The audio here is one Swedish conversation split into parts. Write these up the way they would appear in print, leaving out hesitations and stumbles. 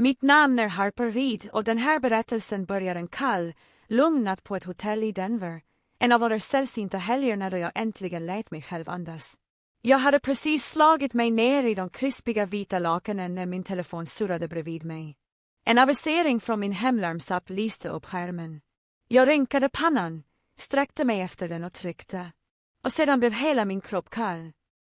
Mitt namn är Harper Reed och den här berättelsen börjar en kall, lugn natt på ett hotell i Denver. En av våra sällsynta helger när jag äntligen lät mig själv andas. Jag hade precis slagit mig ner i de krispiga vita lakanen när min telefon surrade bredvid mig. En avisering från min hemlarmsapp lyste upp skärmen. Jag rynkade pannan, sträckte mig efter den och tryckte. Och sedan blev hela min kropp kall.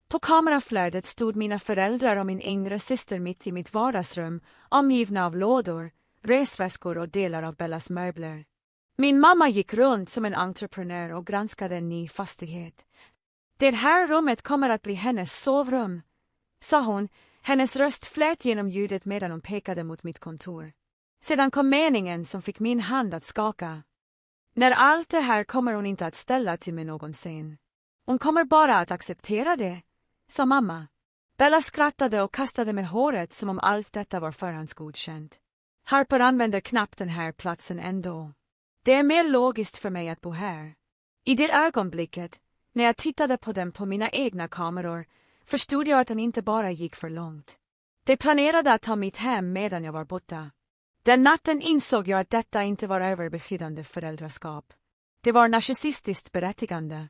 På kameraflödet stod mina föräldrar och min yngre syster mitt i mitt vardagsrum, omgivna av lådor, resväskor och delar av Bellas möbler. Min mamma gick runt som en entreprenör och granskade en ny fastighet. Det här rummet kommer att bli hennes sovrum, sa hon. Hennes röst flöt genom ljudet medan hon pekade mot mitt kontor. Sedan kom meningen som fick min hand att skaka. När allt det här kommer hon inte att ställa till mig någonsin. Hon kommer bara att acceptera det, sa mamma. Bella skrattade och kastade med håret som om allt detta var förhandsgodkänt. Harper använder knappt den här platsen ändå. Det är mer logiskt för mig att bo här. I det ögonblicket, när jag tittade på dem på mina egna kameror, förstod jag att de inte bara gick för långt. De planerade att ta mitt hem medan jag var borta. Den natten insåg jag att detta inte var överbeskyddande föräldraskap. Det var narcissistiskt berättigande.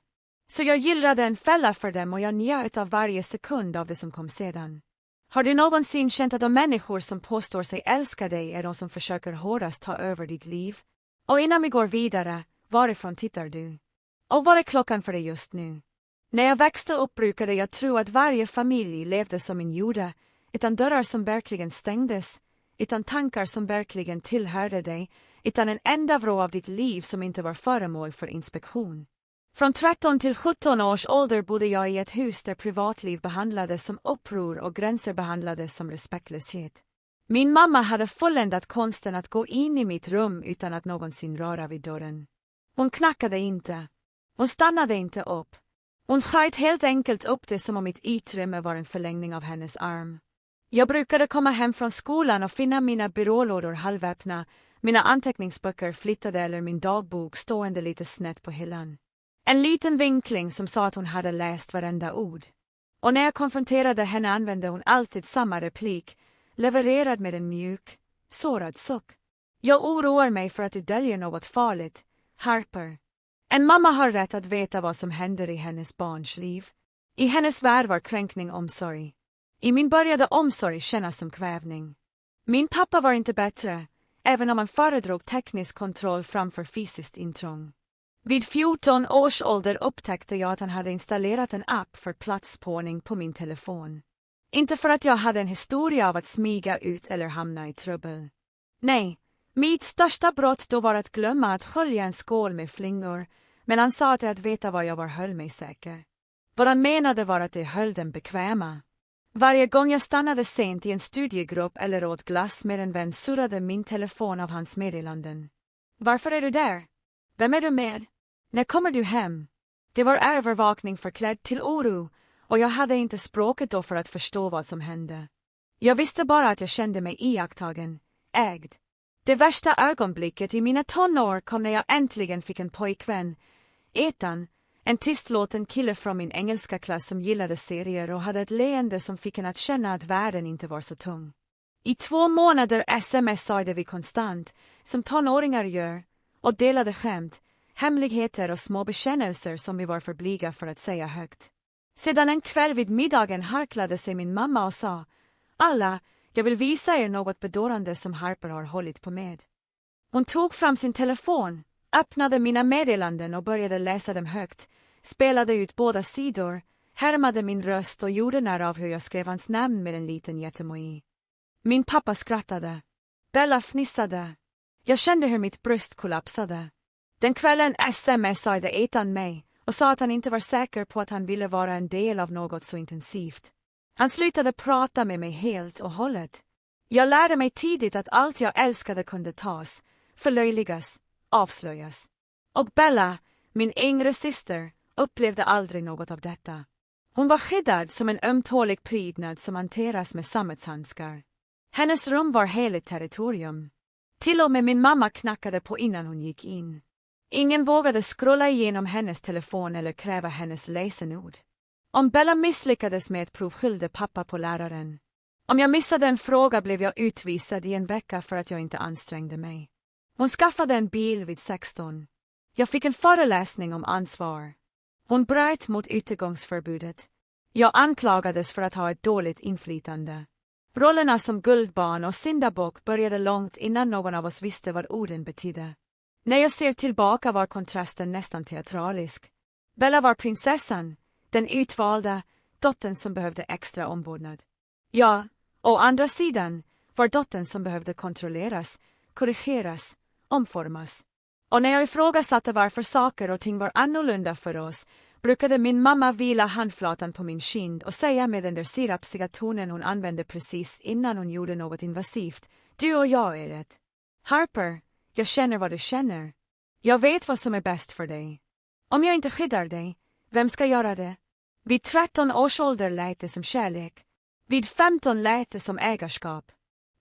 Så jag gillrade en fälla för dem och jag njöt av varje sekund av det som kom sedan. Har du någonsin känt att de människor som påstår sig älska dig är de som försöker hårdast ta över ditt liv? Och innan vi går vidare, varifrån tittar du? Och vad är klockan för dig just nu? När jag växte upp brukade jag tro att varje familj levde som en jude, utan dörrar som verkligen stängdes, utan tankar som verkligen tillhörde dig, utan en enda vrå av ditt liv som inte var föremål för inspektion. Från 13 till 17 års ålder bodde jag i ett hus där privatliv behandlades som uppror och gränser behandlades som respektlöshet. Min mamma hade fulländat konsten att gå in i mitt rum utan att någonsin röra vid dörren. Hon knackade inte. Hon stannade inte upp. Hon sköt helt enkelt upp det som om mitt utrymme var en förlängning av hennes arm. Jag brukade komma hem från skolan och finna mina byrålådor halvöppna, mina anteckningsböcker flyttade eller min dagbok stående lite snett på hyllan. En liten vinkling som sa att hon hade läst varenda ord. Och när jag konfronterade henne använde hon alltid samma replik, levererad med en mjuk, sårad suck. Jag oroar mig för att du döljer något farligt, Harper. En mamma har rätt att veta vad som händer i hennes barns liv. I hennes värld var kränkning omsorg. I min började omsorg kännas som kvävning. Min pappa var inte bättre, även om han föredrog teknisk kontroll framför fysiskt intrång. Vid 14 års ålder upptäckte jag att han hade installerat en app för platsspårning på min telefon. Inte för att jag hade en historia av att smyga ut eller hamna i trubbel. Nej, mitt största brott då var att glömma att skölja en skål med flingor, men han sa att veta var jag var höll mig säker. Vad han menade var att det höll dem bekväma. Varje gång jag stannade sent i en studiegrupp eller åt glass med en vän surrade min telefon av hans meddelanden. Varför är du där? Vem är du med? När kommer du hem? Det var övervakning förklädd till oro, och jag hade inte språket då för att förstå vad som hände. Jag visste bara att jag kände mig iakttagen, ägd. Det värsta ögonblicket i mina tonår kom när jag äntligen fick en pojkvän, utan, en tystlåten kille från min engelska klass som gillade serier och hade ett leende som fick en att känna att världen inte var så tung. I 2 månader smsade vi konstant, som tonåringar gör, och delade skämt, hemligheter och små bekännelser som vi var för blyga för att säga högt. Sedan en kväll vid middagen harklade sig min mamma och sa, alla, jag vill visa er något bedårande som Harper har hållit på med. Hon tog fram sin telefon, öppnade mina meddelanden och började läsa dem högt, spelade ut båda sidor, härmade min röst och gjorde när av hur jag skrev hans namn med en liten jättemoj. Min pappa skrattade. Bella fnissade. Jag kände hur mitt bröst kollapsade. Den kvällen smsade utan mig och sa att han inte var säker på att han ville vara en del av något så intensivt. Han slutade prata med mig helt och hållet. Jag lärde mig tidigt att allt jag älskade kunde tas, förlöjligas, avslöjas. Och Bella, min yngre syster, upplevde aldrig något av detta. Hon var skyddad som en ömtålig prydnad som hanteras med sammetshandskar. Hennes rum var heligt territorium. Till och med min mamma knackade på innan hon gick in. Ingen vågade scrolla igenom hennes telefon eller kräva hennes läsenord. Om Bella misslyckades med ett prov skyllde pappa på läraren. Om jag missade en fråga blev jag utvisad i en vecka för att jag inte ansträngde mig. Hon skaffade en bil vid 16. Jag fick en föreläsning om ansvar. Hon bröt mot utegångsförbudet. Jag anklagades för att ha ett dåligt inflytande. Rollerna som guldbarn och syndabock började långt innan någon av oss visste vad orden betydde. När jag ser tillbaka var kontrasten nästan teatralisk. Bella var prinsessan, den utvalda, dottern som behövde extra ombordnad. Jag, å andra sidan, var dottern som behövde kontrolleras, korrigeras, omformas. Och när jag ifrågasatte varför saker och ting var annorlunda för oss, brukade min mamma vila handflatan på min kind och säga med den där sirapsiga tonen hon använde precis innan hon gjorde något invasivt: du och jag är det. Harper, jag känner vad du känner. Jag vet vad som är bäst för dig. Om jag inte skyddar dig, vem ska göra det? Vid 13 års ålder lät det som kärlek. Vid 15 lät det som ägarskap.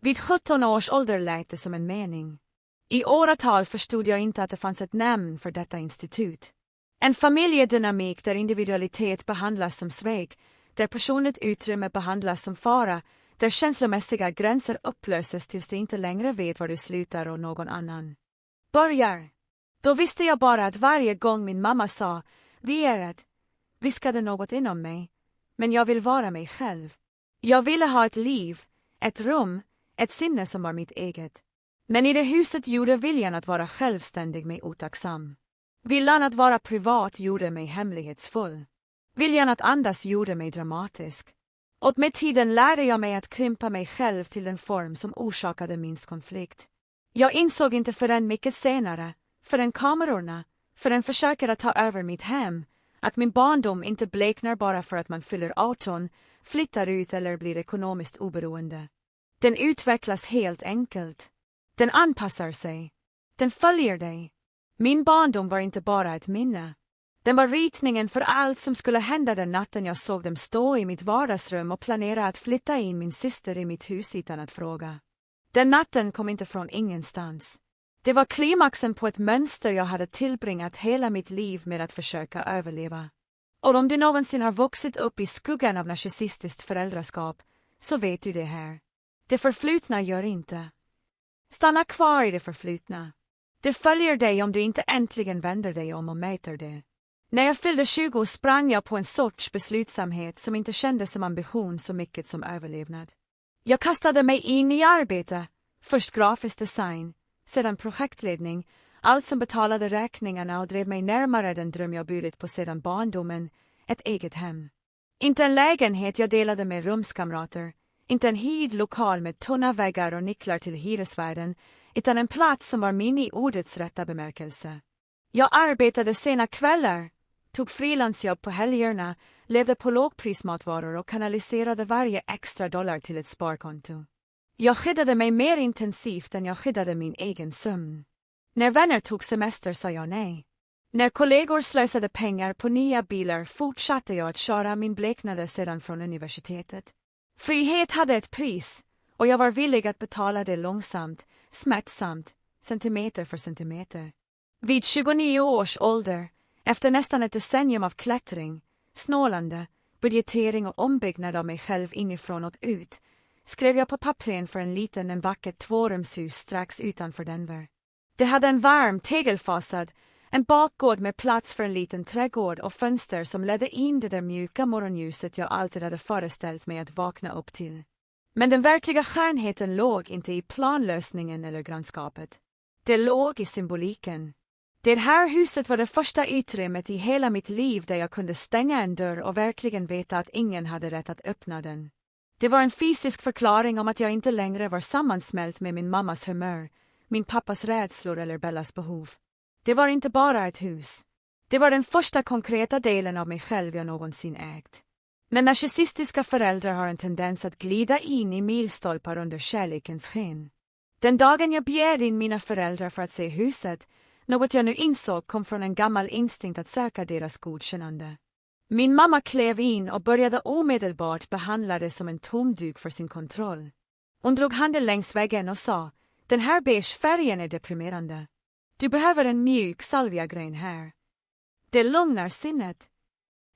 Vid 17 års ålder lät det som en mening. I åratal förstod jag inte att det fanns ett namn för detta institut. En familjedynamik där individualitet behandlas som svek, där personligt utrymme behandlas som fara, där känslomässiga gränser upplöses tills du inte längre vet var du slutar och någon annan börjar. Då visste jag bara att varje gång min mamma sa vi är ett, viskade något inom mig, men jag vill vara mig själv. Jag ville ha ett liv, ett rum, ett sinne som var mitt eget. Men i det huset gjorde viljan att vara självständig mig otacksam. Viljan att vara privat gjorde mig hemlighetsfull. Viljan att andas gjorde mig dramatisk. Och med tiden lärde jag mig att krympa mig själv till den form som orsakade minst konflikt. Jag insåg inte förrän mycket senare, förrän kamerorna, förrän försöker att ta över mitt hem, att min barndom inte bleknar bara för att man fyller 18, flyttar ut eller blir ekonomiskt oberoende. Den utvecklas helt enkelt. Den anpassar sig. Den följer dig. Min barndom var inte bara ett minne. Den var ritningen för allt som skulle hända den natten jag såg dem stå i mitt vardagsrum och planera att flytta in min syster i mitt hus utan att fråga. Den natten kom inte från ingenstans. Det var klimaxen på ett mönster jag hade tillbringat hela mitt liv med att försöka överleva. Och om du någonsin har vuxit upp i skuggan av narcissistiskt föräldraskap, så vet du det här. Det förflutna gör inte. Stanna kvar i det förflutna. Det följer dig om du inte äntligen vänder dig om och mäter det. När jag fyllde 20 sprang jag på en sorts beslutsamhet som inte kändes som ambition så mycket som överlevnad. Jag kastade mig in i arbete, först grafisk design, sedan projektledning, allt som betalade räkningarna och drev mig närmare den dröm jag burit på sedan barndomen, ett eget hem. Inte en lägenhet jag delade med rumskamrater, inte en hyrd lokal med tunna väggar och nycklar till hyresvärden, utan en plats som var min i ordets rätta bemärkelse. Jag arbetade sena kvällar, tog frilansjobb på helgerna, levde på lågprismatvaror och kanaliserade varje extra dollar till ett sparkonto. Jag skyddade mig mer intensivt än jag skyddade min egen sömn. När vänner tog semester sa jag nej. När kollegor slösade pengar på nya bilar fortsatte jag att köra min bleknade sedan från universitetet. Frihet hade ett pris, och jag var villig att betala det långsamt, smärtsamt, centimeter för centimeter. Vid 29 års ålder, efter nästan ett decennium av klättring, snålande, budgetering och ombyggnad av mig själv inifrån och ut, skrev jag på pappren för en vackert tvårumshus strax utanför Denver. Det hade en varm tegelfasad, en bakgård med plats för en liten trädgård och fönster som ledde in det där mjuka morgonljuset jag alltid hade föreställt mig att vakna upp till. Men den verkliga skönheten låg inte i planlösningen eller grannskapet. Det låg i symboliken. Det här huset var det första utrymmet i hela mitt liv där jag kunde stänga en dörr och verkligen veta att ingen hade rätt att öppna den. Det var en fysisk förklaring om att jag inte längre var sammansmält med min mammas humör, min pappas rädslor eller Bellas behov. Det var inte bara ett hus. Det var den första konkreta delen av mig själv jag någonsin ägt. Men narcissistiska föräldrar har en tendens att glida in i milstolpar under kärlekens sken. Den dagen jag bjöd in mina föräldrar för att se huset, något jag nu insåg kom från en gammal instinkt att söka deras godkännande. Min mamma klev in och började omedelbart behandla det som en tomduk för sin kontroll. Hon drog handen längs väggen och sa, den här beige färgen är deprimerande. Du behöver en mjuk salviagren här. Det lugnar sinnet.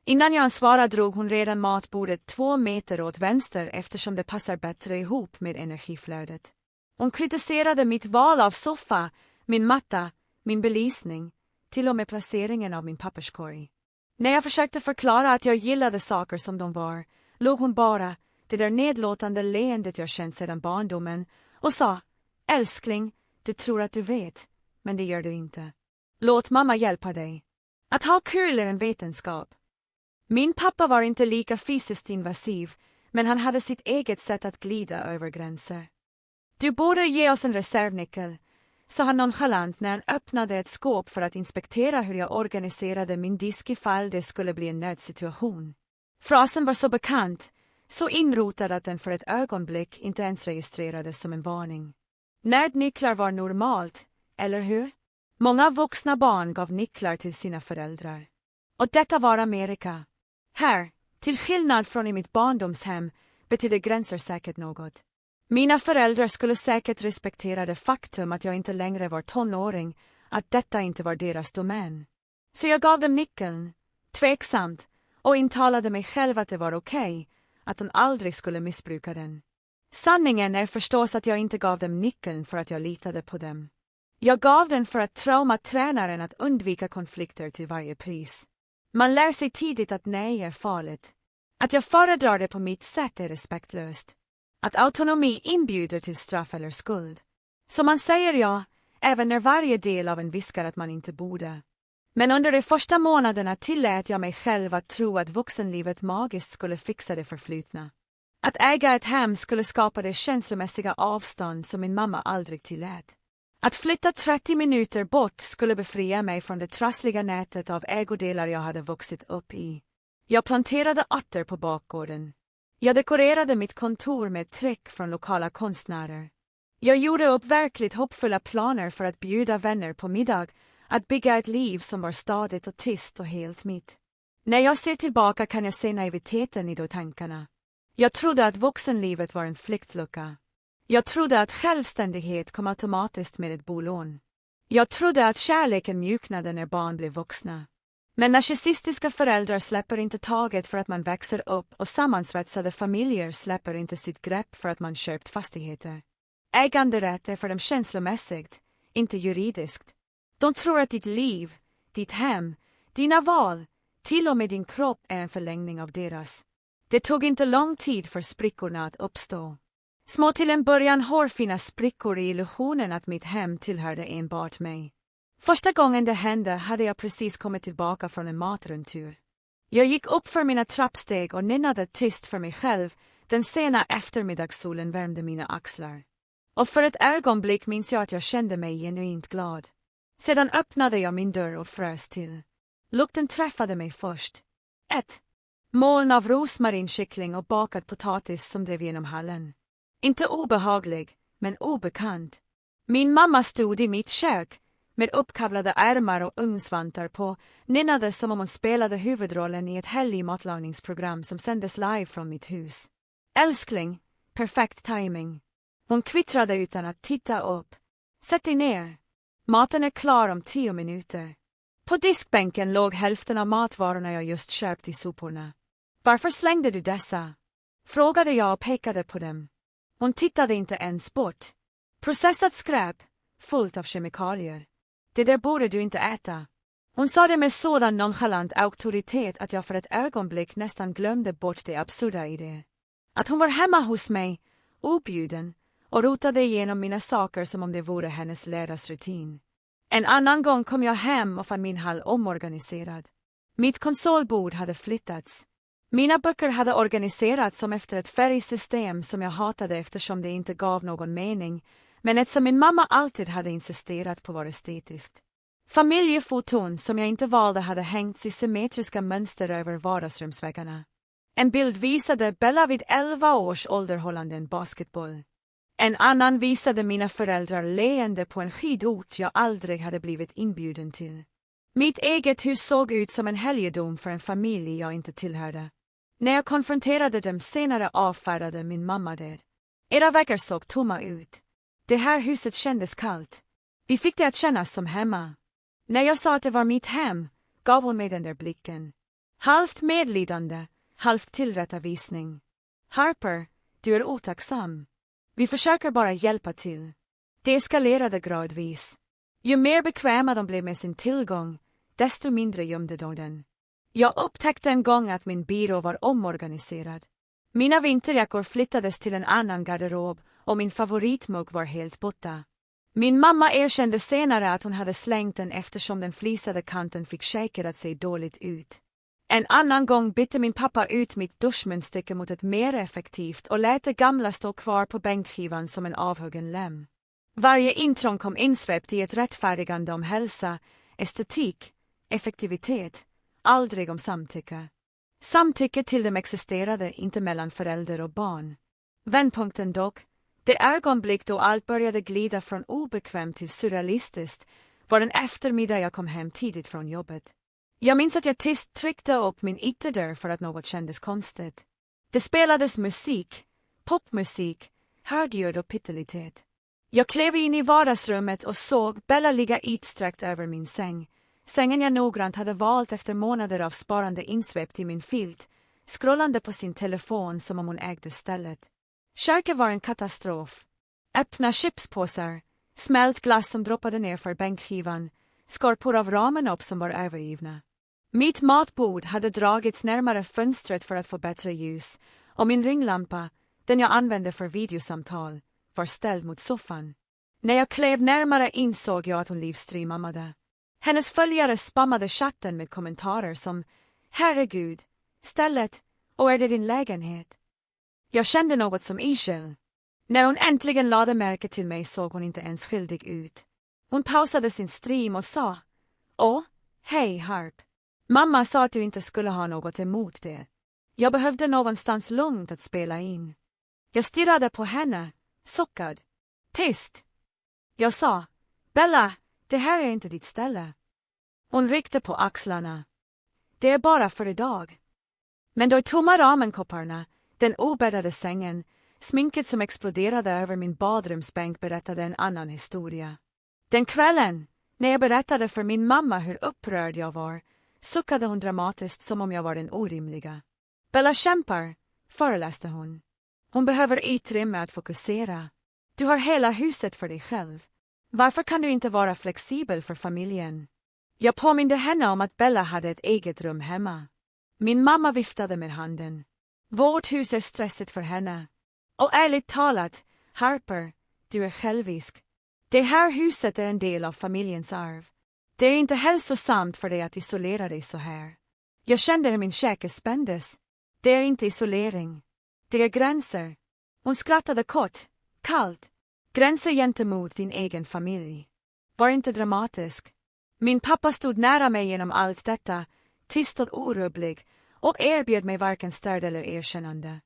Innan jag svarade drog hon redan matbordet 2 meter åt vänster eftersom det passar bättre ihop med energiflödet. Hon kritiserade mitt val av soffa, min matta, min belysning, till och med placeringen av min papperskorg. När jag försökte förklara att jag gillade saker som de var, låg hon bara, det där nedlåtande leendet jag känt sedan barndomen, och sa: älskling, du tror att du vet, men det gör du inte. Låt mamma hjälpa dig. Att ha kul är en vetenskap. Min pappa var inte lika fysiskt invasiv, men han hade sitt eget sätt att glida över gränser. Du borde ge oss en reservnyckel, sa han nonchalant när han öppnade ett skåp för att inspektera hur jag organiserade min disk ifall det skulle bli en nödsituation. Frasen var så bekant, så inrotad att den för ett ögonblick inte ens registrerades som en varning. Nödnycklar var normalt, eller hur? Många vuxna barn gav nycklar till sina föräldrar. Och detta var Amerika. Här, till skillnad från i mitt barndomshem, betydde gränser säkert något. Mina föräldrar skulle säkert respektera det faktum att jag inte längre var tonåring, att detta inte var deras domän. Så jag gav dem nyckeln, tveksamt, och intalade mig själv att det var okej, att de aldrig skulle missbruka den. Sanningen är förstås att jag inte gav dem nyckeln för att jag litade på dem. Jag gav den för att traumatränaren att undvika konflikter till varje pris. Man lär sig tidigt att nej är farligt. Att jag föredrar det på mitt sätt är respektlöst. Att autonomi inbjuder till straff eller skuld. Så man säger ja, även när varje del av en viskar att man inte borde. Men under de första månaderna tillät jag mig själv att tro att vuxenlivet magiskt skulle fixa det förflutna. Att äga ett hem skulle skapa det känslomässiga avstånd som min mamma aldrig tillät. Att flytta 30 minuter bort skulle befria mig från det trassliga nätet av ägodelar jag hade vuxit upp i. Jag planterade örter på bakgården. Jag dekorerade mitt kontor med tryck från lokala konstnärer. Jag gjorde upp verkligt hoppfulla planer för att bjuda vänner på middag, att bygga ett liv som var stadigt och tyst och helt mitt. När jag ser tillbaka kan jag se naiviteten i de tankarna. Jag trodde att vuxenlivet var en flyktlucka. Jag trodde att självständighet kom automatiskt med ett bolån. Jag trodde att kärleken mjuknade när barn blev vuxna. Men narcissistiska föräldrar släpper inte taget för att man växer upp och sammansvetsade familjer släpper inte sitt grepp för att man köpt fastigheter. Äganderätt är för dem känslomässigt, inte juridiskt. De tror att ditt liv, ditt hem, dina val, till och med din kropp är en förlängning av deras. Det tog inte lång tid för sprickorna att uppstå. Små till en början hårfina sprickor i illusionen att mitt hem tillhörde enbart mig. Första gången det hände hade jag precis kommit tillbaka från en matrundtur. Jag gick upp för mina trappsteg och nynnade tyst för mig själv. Den sena eftermiddagssolen värmde mina axlar. Och för ett ögonblick minns jag att jag kände mig genuint glad. Sedan öppnade jag min dörr och frös till. Lukten träffade mig först. Ett moln av rosmarinkyckling och bakad potatis som drev genom hallen. Inte obehaglig, men obekant. Min mamma stod i mitt kök, med uppkavlade ärmar och ugnsvantar på, nynnade som om hon spelade huvudrollen i ett helg matlagningsprogram som sändes live från mitt hus. Älskling, perfekt timing. Hon kvittrade utan att titta upp. Sätt dig ner. Maten är klar om 10 minuter. På diskbänken låg hälften av matvarorna jag just köpt i soporna. Varför slängde du dessa? Frågade jag och pekade på dem. Hon tittade inte ens bort. Processat skräp, fullt av kemikalier. Det där borde du inte äta. Hon sa det med sådan nonchalant auktoritet att jag för ett ögonblick nästan glömde bort det absurda i det. Att hon var hemma hos mig, objuden, och rotade igenom mina saker som om det vore hennes lärdagsrutin. En annan gång kom jag hem och fann min hall omorganiserad. Mitt konsolbord hade flyttats. Mina böcker hade organiserats som efter ett färgsystem som jag hatade eftersom det inte gav någon mening, men ett som min mamma alltid hade insisterat på var estetiskt. Familjefoton som jag inte valde hade hängts i symmetriska mönster över vardagsrumsväggarna. En bild visade Bella vid 11 års ålder hållande en basketboll. En annan visade mina föräldrar leende på en skidort jag aldrig hade blivit inbjuden till. Mitt eget hus såg ut som en helgedom för en familj jag inte tillhörde. När jag konfronterade dem senare avfärdade min mamma det. Era väggar såg tomma ut. Det här huset kändes kallt. Vi fick det att kännas som hemma. När jag sa att det var mitt hem, gav hon mig den där blicken. Halvt medlidande, halvt tillrättavisning. Harper, du är otacksam. Vi försöker bara hjälpa till. Det eskalerade gradvis. Ju mer bekväma de blev med sin tillgång, desto mindre gömde de den. Jag upptäckte en gång att min byrå var omorganiserad. Mina vinterjackor flyttades till en annan garderob och min favoritmugg var helt borta. Min mamma erkände senare att hon hade slängt den eftersom den flisade kanten fick shaker att se dåligt ut. En annan gång bytte min pappa ut mitt duschmunstycke mot ett mer effektivt och lät det gamla stå kvar på bänkskivan som en avhuggen lem. Varje intrång kom insvept i ett rättfärdigande om hälsa, estetik, effektivitet, aldrig om samtycke. Samtycke till dem existerade inte mellan förälder och barn. Vändpunkten dock, det ögonblick då allt började glida från obekvämt till surrealistiskt, var en eftermiddag jag kom hem tidigt från jobbet. Jag minns att jag tyst tryckte upp min ytterdörr för att något kändes konstigt. Det spelades musik, popmusik, högljudd och pyttelitet. Jag klev in i vardagsrummet och såg Bella ligga utsträckt över min säng. Sängen jag noggrant hade valt efter månader av sparande insvept i min filt, scrollande på sin telefon som om hon ägde stället. Köket var en katastrof. Öppna chipspåsar, smält glass som droppade ner för bänkskivan, skorpor av ramen upp som var övergivna. Mitt matbord hade dragits närmare fönstret för att få bättre ljus, och min ringlampa, den jag använde för videosamtal, var ställd mot soffan. När jag klev närmare insåg jag att hon livstreamade. Hennes följare spammade chatten med kommentarer som "Herregud, stället, och är det din lägenhet?" Jag kände något som iskäll. När hon äntligen lade märke till mig såg hon inte ens skyldig ut. Hon pausade sin stream och sa: "Åh, hej Harp. Mamma sa att du inte skulle ha något emot det. Jag behövde någonstans lugnt att spela in." Jag stirrade på henne, suckad. "Tyst." Jag sa: "Bella, det här är inte ditt ställe." Hon ryckte på axlarna. "Det är bara för idag." Men de tomma ramenkopparna, den obäddade sängen, sminket som exploderade över min badrumsbänk berättade en annan historia. Den kvällen, när jag berättade för min mamma hur upprörd jag var, suckade hon dramatiskt som om jag var den orimliga. "Bella kämpar", föreläste hon. "Hon behöver utrymme att fokusera. Du har hela huset för dig själv. Varför kan du inte vara flexibel för familjen?" Jag påminde henne om att Bella hade ett eget rum hemma. Min mamma viftade med handen. "Vårt hus är stressigt för henne. Och ärligt talat, Harper, du är självisk. Det här huset är en del av familjens arv. Det är inte hälsosamt för dig att isolera dig så här." Jag kände hur min käke spändes. "Det är inte isolering. Det är gränser." Hon skrattade kort, kallt. "Gränser gentemot din egen familj." Var inte dramatisk. Min pappa stod nära mig genom allt detta, tyst och orubblig, och erbjöd mig varken stöd eller erkännande.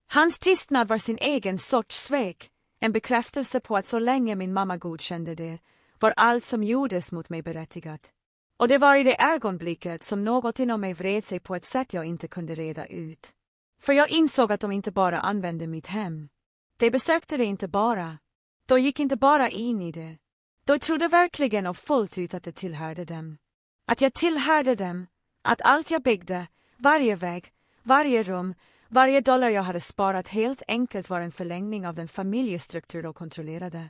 Hans tystnad var sin egen sorts svek, en bekräftelse på att så länge min mamma godkände det, var allt som gjordes mot mig berättigat. Och det var i det ögonblicket som något inom mig vred sig på ett sätt jag inte kunde reda ut. För jag insåg att de inte bara använde mitt hem. De besökte det inte bara. De gick inte bara in i det. De trodde verkligen och fullt ut att det tillhörde dem. Att jag tillhörde dem, att allt jag byggde, varje vägg, varje rum, varje dollar jag hade sparat helt enkelt var en förlängning av den familjestruktur de kontrollerade.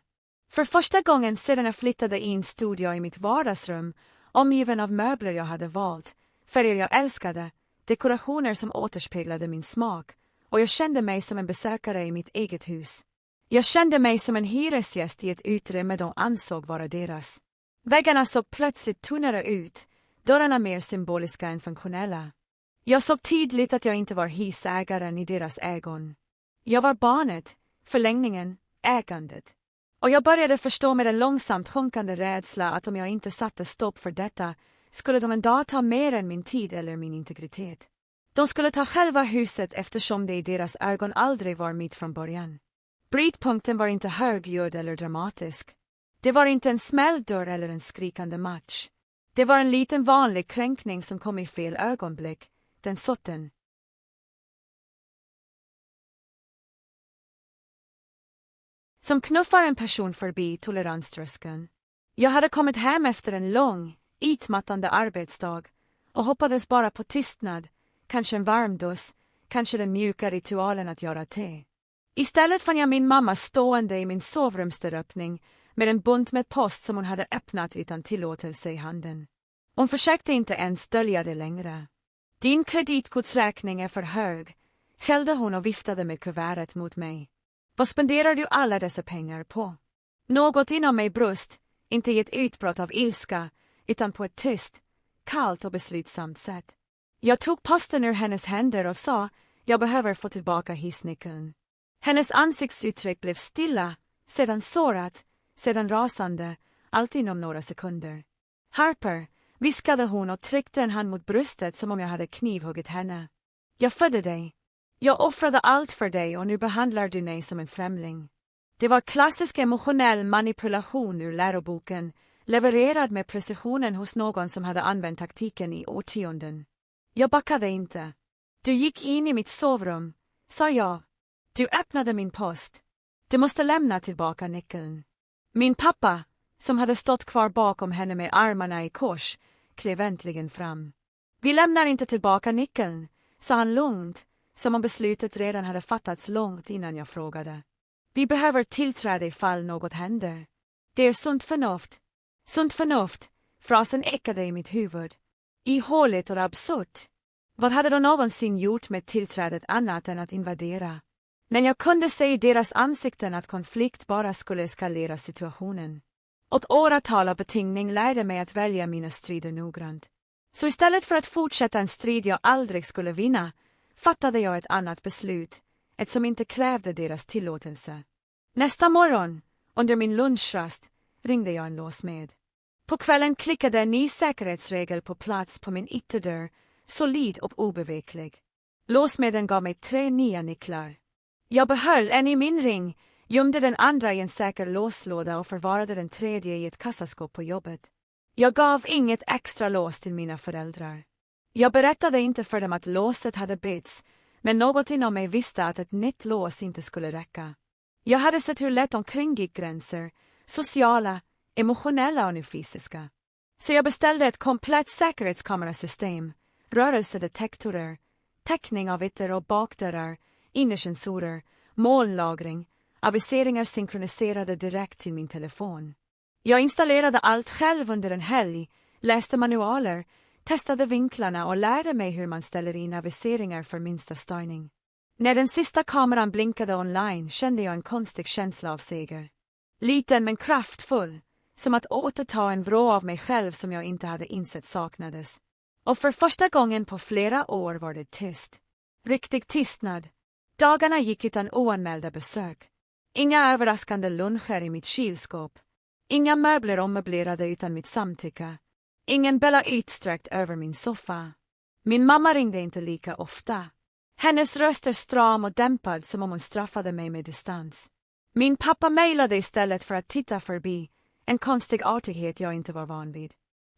För första gången sedan jag flyttade in stod jag i mitt vardagsrum, omgiven av möbler jag hade valt, färger jag älskade, dekorationer som återspeglade min smak, och jag kände mig som en besökare i mitt eget hus. Jag kände mig som en hyresgäst i ett utrymme de ansåg vara deras. Väggarna såg plötsligt tunnare ut, dörrarna mer symboliska än funktionella. Jag såg tydligt att jag inte var husägaren i deras ögon. Jag var barnet, förlängningen, ägandet. Och jag började förstå med en långsamt sjunkande rädsla att om jag inte satte stopp för detta skulle de en dag ta mer än min tid eller min integritet. De skulle ta själva huset eftersom det i deras ögon aldrig var mitt från början. Brytpunkten var inte högljudd eller dramatisk. Det var inte en smälldörr eller en skrikande match. Det var en liten vanlig kränkning som kom i fel ögonblick, den sorten. Som knuffar en person förbi toleranströskeln. Jag hade kommit hem efter en lång, utmattande arbetsdag och hoppades bara på tystnad, kanske en varm dusch, kanske den mjuka ritualen att göra te. Istället fann jag min mamma stående i min sovrumsdörröppning med en bunt med post som hon hade öppnat utan tillåtelse i handen. Hon försökte inte ens dölja det längre. Din kreditkortsräkning är för hög, skällde hon och viftade med kuvertet mot mig. Vad spenderar du alla dessa pengar på? Något inom mig brust, inte i ett utbrott av ilska, utan på ett tyst, kallt och beslutsamt sätt. Jag tog posten ur hennes händer och sa, jag behöver få tillbaka hissnyckeln. Hennes ansiktsuttryck blev stilla, sedan sårat, sedan rasande, allt inom några sekunder. Harper, viskade hon och tryckte en hand mot bröstet som om jag hade knivhuggit henne. Jag födde dig. Jag offrade allt för dig och nu behandlar du mig som en främling. Det var klassisk emotionell manipulation ur läroboken, levererad med precisionen hos någon som hade använt taktiken i årtionden. Jag backade inte. Du gick in i mitt sovrum, sa jag. Du öppnade min post. Du måste lämna tillbaka nyckeln. Min pappa, som hade stått kvar bakom henne med armarna i kors, klev äntligen fram. Vi lämnar inte tillbaka nyckeln, sa han lugnt, som om beslutet redan hade fattats långt innan jag frågade. Vi behöver tillträde ifall något händer. Det är sunt förnuft. Sunt förnuft, frasen ekade i mitt huvud. Ihåligt och absurt. Vad hade de någonsin gjort med tillträdet annat än att invadera? Men jag kunde se i deras ansikten att konflikt bara skulle eskalera situationen. Åt åratal av betingning lärde mig att välja mina strider noggrant. Så istället för att fortsätta en strid jag aldrig skulle vinna, fattade jag ett annat beslut, ett som inte krävde deras tillåtelse. Nästa morgon, under min lunchrast, ringde jag en låsmed. På kvällen klickade en ny säkerhetsregel på plats på min ytterdörr, solid och obeveklig. Låsmeden gav mig 3 nya nycklar. Jag behöll en i min ring, gömde den andra i en säker låslåda och förvarade den tredje i ett kassaskåp på jobbet. Jag gav inget extra lås till mina föräldrar. Jag berättade inte för dem att låset hade bytts, men något inom mig visste att ett nytt lås inte skulle räcka. Jag hade sett hur lätt omkring gick gränser, sociala, emotionella och nu fysiska. Så jag beställde ett komplett säkerhetskamerasystem, rörelsedetektorer, täckning av ytter- och bakdörrar, innersensorer, molnlagring, aviseringar synkroniserade direkt till min telefon. Jag installerade allt själv under en helg, läste manualer, testade vinklarna och lärde mig hur man ställer in aviseringar för minsta störning. När den sista kameran blinkade online kände jag en konstig känsla av seger. Liten men kraftfull, som att återta en vrå av mig själv som jag inte hade insett saknades. Och för första gången på flera år var det tyst. Riktig tystnad. Dagarna gick utan oanmälda besök. Inga överraskande luncher i mitt kylskåp. Inga möbler ommöblerade utan mitt samtycke. Ingen Bella utsträckt över min soffa. Min mamma ringde inte lika ofta. Hennes röst är stram och dämpad som om hon straffade mig med distans. Min pappa mejlade istället för att titta förbi, en konstig artighet jag inte var van vid.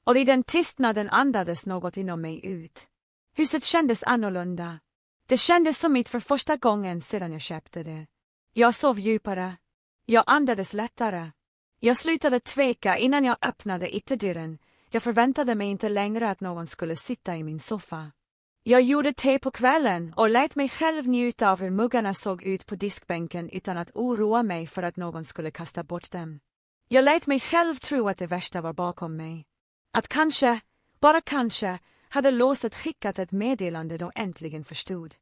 Och i den tystnaden andades något inom mig ut. Huset kändes annorlunda. Det kändes som mitt för första gången sedan jag köpte det. Jag sov djupare. Jag andades lättare. Jag slutade tveka innan jag öppnade ytterdörren. Jag förväntade mig inte längre att någon skulle sitta i min soffa. Jag gjorde te på kvällen och lät mig själv njuta av hur muggarna såg ut på diskbänken utan att oroa mig för att någon skulle kasta bort dem. Jag lät mig själv tro att det värsta var bakom mig. Att kanske, bara kanske, hade låset skickat ett meddelande då äntligen förstod.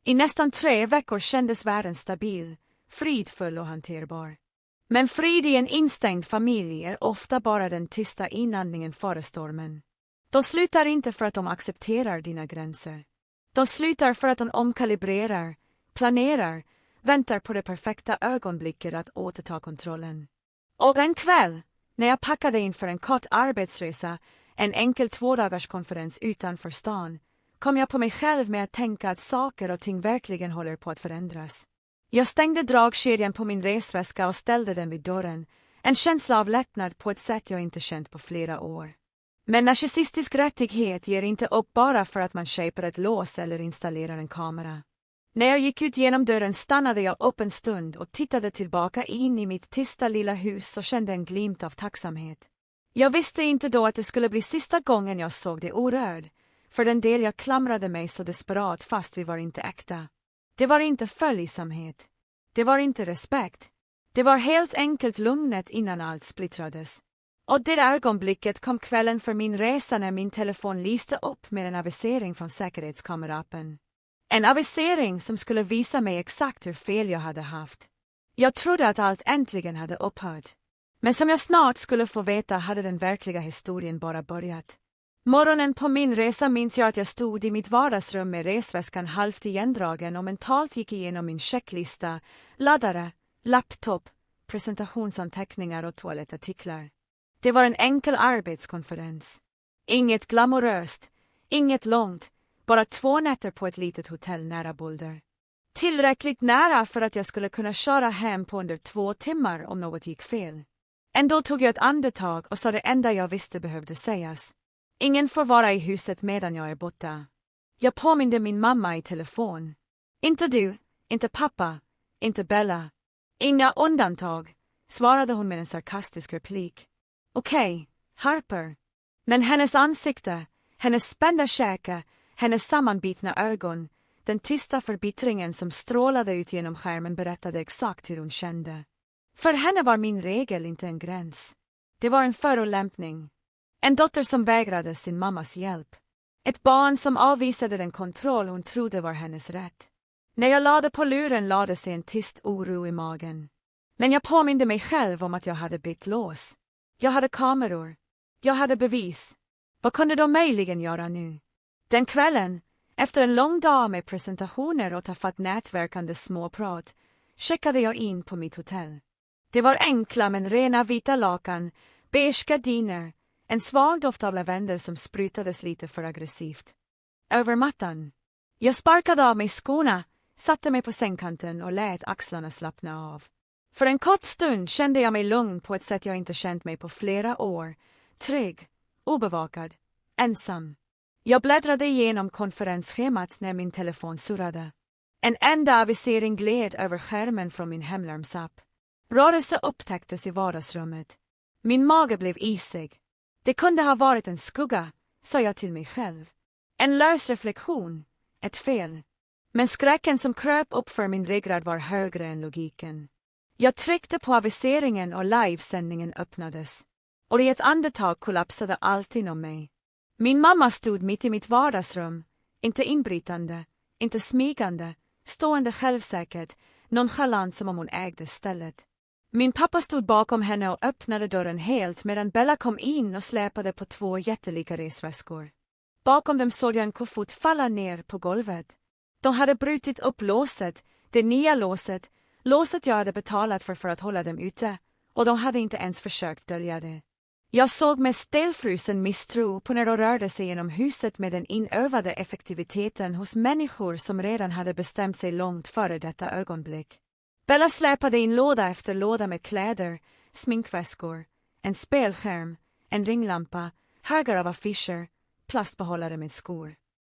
I nästan 3 veckor kändes världen stabil, fridfull och hanterbar. Men frid i en instängd familj är ofta bara den tysta inandningen före stormen. De slutar inte för att de accepterar dina gränser. De slutar för att de omkalibrerar, planerar, väntar på det perfekta ögonblicket att återta kontrollen. Och en kväll, när jag packade inför en kort arbetsresa, en enkel 2-dagarskonferens utanför stan, kom jag på mig själv med att tänka att saker och ting verkligen håller på att förändras. Jag stängde dragkedjan på min resväska och ställde den vid dörren, en känsla av lättnad på ett sätt jag inte känt på flera år. Men narcissistisk rättighet ger inte upp bara för att man köper ett lås eller installerar en kamera. När jag gick ut genom dörren stannade jag upp en stund och tittade tillbaka in i mitt tysta lilla hus och kände en glimt av tacksamhet. Jag visste inte då att det skulle bli sista gången jag såg det orörd, För den del jag klamrade mig så desperat fast vi var inte äkta. Det var inte följsamhet. Det var inte respekt. Det var helt enkelt lugnet innan allt splittrades. Och det ögonblicket kom kvällen för min resa när min telefon lyste upp med en avisering från säkerhetskamerappen. En avisering som skulle visa mig exakt hur fel jag hade haft. Jag trodde att allt äntligen hade upphört. Men som jag snart skulle få veta hade den verkliga historien bara börjat. Morgonen på min resa minns jag att jag stod i mitt vardagsrum med resväskan halvt igendragen och mentalt gick igenom min checklista, laddare, laptop, presentationsanteckningar och toalettartiklar. Det var en enkel arbetskonferens. Inget glamoröst, inget långt, bara 2 nätter på ett litet hotell nära Boulder. Tillräckligt nära för att jag skulle kunna köra hem på under 2 timmar om något gick fel. Ändå tog jag ett andetag och sa det enda jag visste behövde sägas. Ingen får vara i huset medan jag är borta. Jag påminde min mamma i telefon. Inte du, inte pappa, inte Bella. Inga undantag, svarade hon med en sarkastisk replik. Okej, Harper. Men hennes ansikte, hennes spända käke, hennes sammanbitna ögon, den tysta förbittringen som strålade ut genom skärmen berättade exakt hur hon kände. För henne var min regel inte en gräns. Det var en förolämpning. En dotter som vägrade sin mammas hjälp. Ett barn som avvisade den kontroll hon trodde var hennes rätt. När jag lade på luren lade sig en tyst oro i magen. Men jag påminde mig själv om att jag hade bytt lås. Jag hade kameror. Jag hade bevis. Vad kunde de möjligen göra nu? Den kvällen, efter en lång dag med presentationer och tafatt nätverkande småprat, checkade jag in på mitt hotell. Det var enkla men rena vita lakan, beige gardiner, en svag doft av lavendel som sprutades lite för aggressivt. Över mattan. Jag sparkade av mig skorna, satte mig på sängkanten och lät axlarna slappna av. För en kort stund kände jag mig lugn på ett sätt jag inte känt mig på flera år. Trygg, obevakad, ensam. Jag bläddrade igenom konferensschemat när min telefon surrade. En enda avisering gled över skärmen från min hemlarmsapp. Rörelse upptäcktes i vardagsrummet. Min mage blev isig. Det kunde ha varit en skugga, sa jag till mig själv. En lös reflektion, ett fel. Men skräcken som kröp upp för min ryggrad var högre än logiken. Jag tryckte på aviseringen och livesändningen öppnades. Och i ett andetag kollapsade allt inom mig. Min mamma stod mitt i mitt vardagsrum, inte inbrytande, inte smygande, stående självsäkert, nonchalant som om hon ägde stället. Min pappa stod bakom henne och öppnade dörren helt medan Bella kom in och släpade på 2 jättelika resväskor. Bakom dem såg jag en koffert falla ner på golvet. De hade brutit upp låset, det nya låset, låset jag hade betalat för att hålla dem ute, och de hade inte ens försökt dölja det. Jag såg med stelfrusen misstro på när de rörde sig genom huset med den inövade effektiviteten hos människor som redan hade bestämt sig långt före detta ögonblick. Bella släpade in låda efter låda med kläder, sminkväskor, en spelskärm, en ringlampa, högar av affischer, plastbehållare med skor.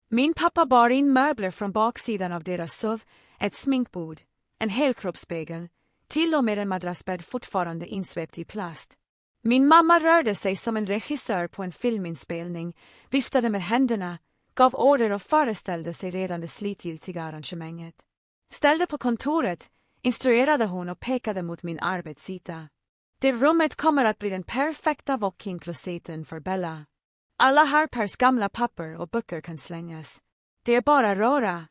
Min pappa bar in möbler från baksidan av deras SUV, ett sminkbord, en helkroppsspegel, till och med en madrassbädd fortfarande insvept i plast. Min mamma rörde sig som en regissör på en filminspelning, viftade med händerna, gav order och föreställde sig redan det slutgiltiga arrangemanget. Ställde på kontoret, instruerade hon och pekade mot min arbetsyta. Det rummet kommer att bli den perfekta walk-in-kloseten för Bella. Alla Harpers gamla papper och böcker kan slängas. Det är bara röra.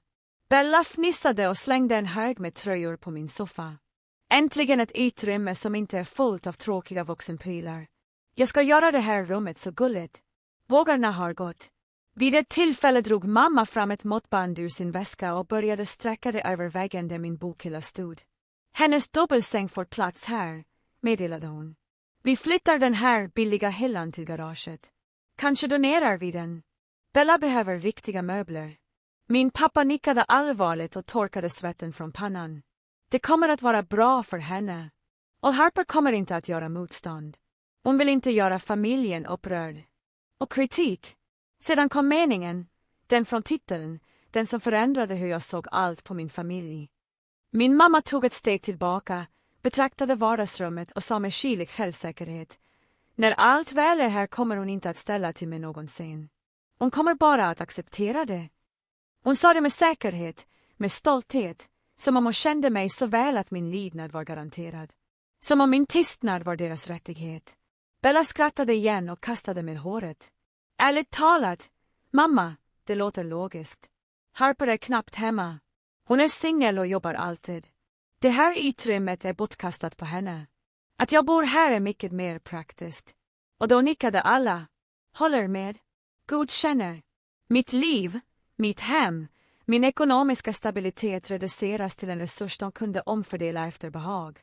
Bella fnissade och slängde en hög med tröjor på min soffa. Äntligen ett utrymme som inte är fullt av tråkiga vuxenprylar. Jag ska göra det här rummet så gulligt. Vågarna har gått. Vid ett tillfälle drog mamma fram ett måttband ur sin väska och började sträcka det över väggen där min bokhylla stod. Hennes dubbelsäng får plats här, meddelade hon. Vi flyttar den här billiga hyllan till garaget. Kanske donerar vi den. Bella behöver riktiga möbler. Min pappa nickade allvarligt och torkade svetten från pannan. Det kommer att vara bra för henne. Och Harper kommer inte att göra motstånd. Hon vill inte göra familjen upprörd. Och kritik. Sedan kom meningen, den från titeln, den som förändrade hur jag såg allt på min familj. Min mamma tog ett steg tillbaka, betraktade vardagsrummet och sa med kylig självsäkerhet. När allt väl är här kommer hon inte att ställa till mig någonsin. Hon kommer bara att acceptera det. Hon sa det med säkerhet, med stolthet, som om hon kände mig så väl att min lydnad var garanterad. Som om min tystnad var deras rättighet. Bella skrattade igen och kastade med håret. Ärligt talat, mamma, det låter logiskt. Harper är knappt hemma. Hon är singel och jobbar alltid. Det här utrymmet är bortkastat på henne. Att jag bor här är mycket mer praktiskt. Och då nickade alla. Håller med. Godkänner. Mitt liv, mitt hem, min ekonomiska stabilitet reduceras till en resurs de kunde omfördela efter behag.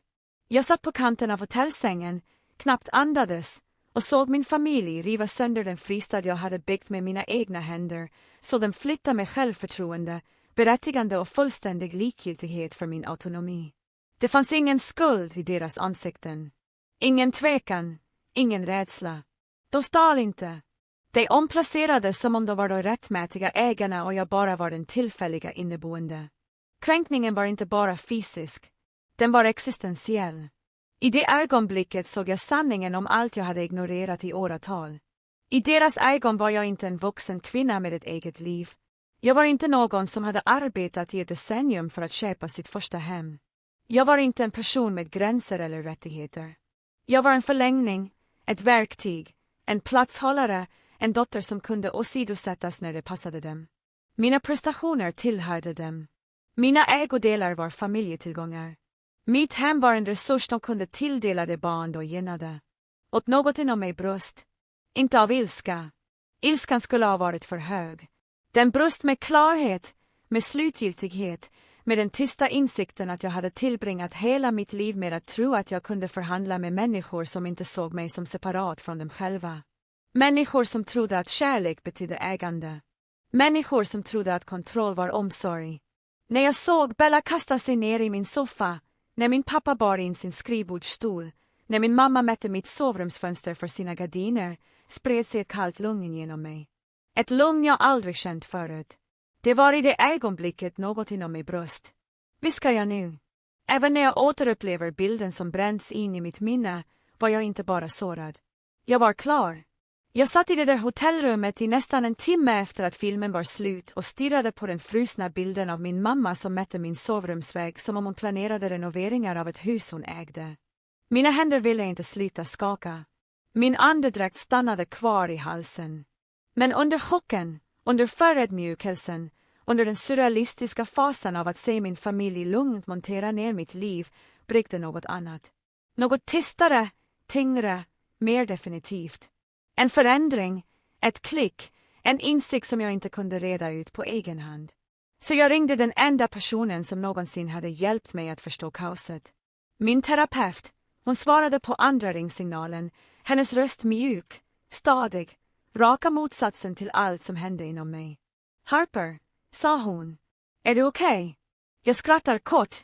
Jag satt på kanten av hotellsängen, knappt andades, och såg min familj riva sönder den fristad jag hade byggt med mina egna händer, så den flytta med självförtroende, berättigande och fullständig likgiltighet för min autonomi. Det fanns ingen skuld i deras ansikten. Ingen tvekan, ingen rädsla. De stal inte. De omplacerade som om de var de rättmätiga ägarna och jag bara var den tillfälliga inneboende. Kränkningen var inte bara fysisk. Den var existentiell. I det ögonblicket såg jag sanningen om allt jag hade ignorerat i åratal. I deras ögon var jag inte en vuxen kvinna med ett eget liv. Jag var inte någon som hade arbetat i ett decennium för att köpa sitt första hem. Jag var inte en person med gränser eller rättigheter. Jag var en förlängning, ett verktyg, en platshållare, en dotter som kunde åsidosättas när det passade dem. Mina prestationer tillhörde dem. Mina ägodelar var familjetillgångar. Mitt hem var en resurs de kunde tilldela det barn och gynnade. Åt något inom mig bröst. Inte av ilska. Ilskan skulle ha varit för hög. Den bröst med klarhet, med slutgiltighet, med den tysta insikten att jag hade tillbringat hela mitt liv med att tro att jag kunde förhandla med människor som inte såg mig som separat från dem själva. Människor som trodde att kärlek betydde ägande. Människor som trodde att kontroll var omsorg. När jag såg Bella kasta sig ner i min soffa, när min pappa bar in sin skrivbordsstol, när min mamma mätte mitt sovrumsfönster för sina gardiner, spred sig ett kallt lugn genom mig. Ett lugn jag aldrig känt förut. Det var i det ögonblicket något inom mig bröst. Viskar jag nu. Även när jag återupplever bilden som bränns in i mitt minne, var jag inte bara sårad. Jag var klar. Jag satt i det där hotellrummet i nästan en timme efter att filmen var slut och stirrade på den frusna bilden av min mamma som mätte min sovrumsvägg som om hon planerade renoveringar av ett hus hon ägde. Mina händer ville inte sluta skaka. Min andedräkt stannade kvar i halsen. Men under chocken, under förödmjukelsen, under den surrealistiska fasen av att se min familj lugnt montera ner mitt liv, bryggde något annat. Något tystare, tyngre, mer definitivt. En förändring, ett klick, en insikt som jag inte kunde reda ut på egen hand. Så jag ringde den enda personen som någonsin hade hjälpt mig att förstå kaoset. Min terapeut, hon svarade på andra ringsignalen, hennes röst mjuk, stadig, raka motsatsen till allt som hände inom mig. Harper, sa hon. Är du okej? Jag skrattar kort,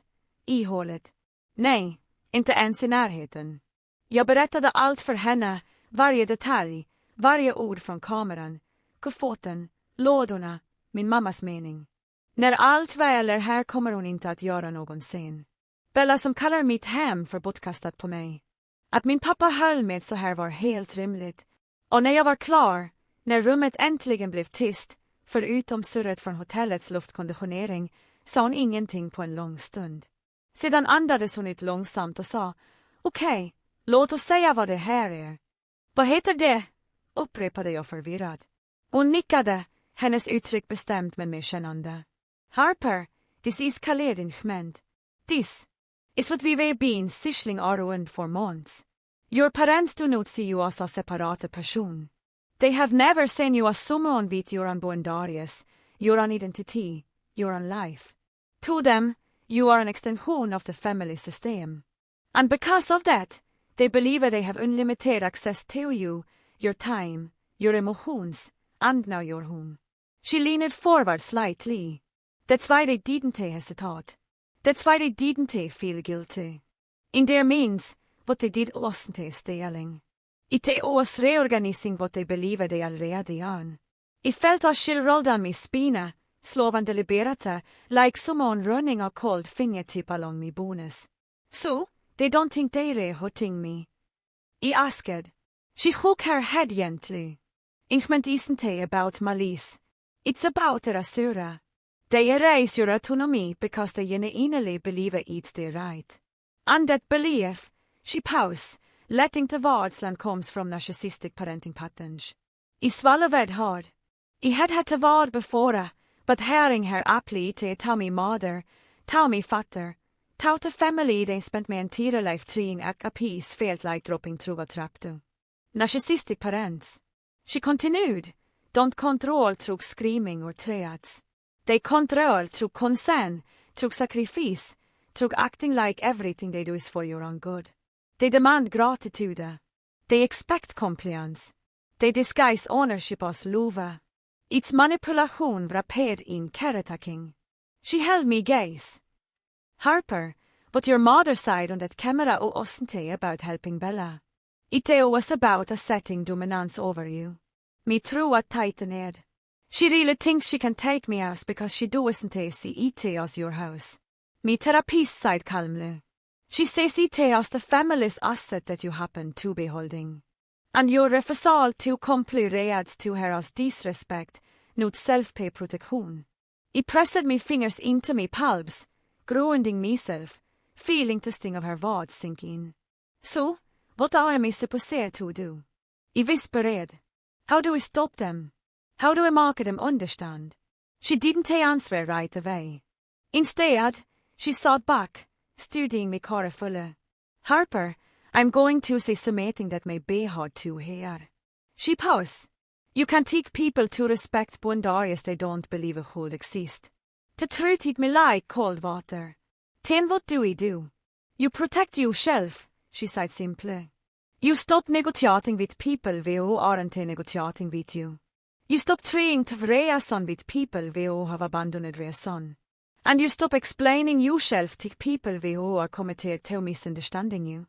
ihåligt. Nej, inte ens i närheten. Jag berättade allt för henne, varje detalj, varje ord från kameran, koffoten, lådorna, min mammas mening. När allt väl är här kommer hon inte att göra någonsin. Bella som kallar mitt hem för bortkastat på mig. Att min pappa höll med så här var helt rimligt. Och när jag var klar, när rummet äntligen blev tyst, förutom surret från hotellets luftkonditionering, sa hon ingenting på en lång stund. Sedan andades hon ut långsamt och sa, okej, låt oss säga vad det här är. Vad heter det? Upprepade jag förvirrad. Hon nickade, hennes uttryck bestämt men mer kännande. Harper, this is engagement. This is what we've been sishling around for months. Your parents do not see you as a separate person. They have never seen you as someone with your own boundaries, your own identity, your own life. To them, you are an extension of the family system. And because of that, they believe they have unlimited access to you, your time, your emotions, and now your home. She leaned forward slightly. That's why they didn't hesitate. That's why they didn't feel guilty. In their means, what they did wasn't stealing. It was reorganizing what they believe they already own. I felt a chill roll down my spine, slow and deliberate, like someone running a cold fingertip along my bones. So, they don't think they're hurting me. I asked. She shook her head gently. Inchment isn't about malice. It's about their asura. They erase your autonomy because they innerly believe it's their right. And that belief, she pause, letting the vardsland comes from narcissistic parenting patterns. I swallowed hard. I had to vard before, but hearing her apply to tell me mother, tell me fatter, tell the family they spent my entire life trying a piece felt like dropping through a trapdoor. Narcissistic parents. She continued, don't control through screaming or threats. They control through concern, through sacrifice, through acting like everything they do is for your own good. They demand gratitude. They expect compliance. They disguise ownership as love. It's manipulation wrapped in caretaking. She held me gaze. Harper, but your mother's side on that camera wasn't about helping Bella. It was about asserting dominance over you. Me threw a tighten head. She really thinks she can take me out because she doesn't see it as your house. Me therapist side calmly. She says it as the family's asset that you happen to be holding. And your refusal to comply reads to her as disrespect, not self-pay protection. I pressed me fingers into me palms, grounding myself, feeling the sting of her words sink in. So, what am I supposed to do? I whispered. How do I stop them? How do I make them understand? She didn't answer right away. Instead, she sat back, studying me carefully. Harper, I'm going to say something that may be hard to hear. She paused. You can take people to respect boundaries they don't believe should exist. The truth hit me like cold water. Then what do? You protect yourself, she said simply. You stop negotiating with people who aren't negotiating with you. You stop trying to reason with people who have abandoned reason. And you stop explaining yourself to people who are committed to misunderstanding you.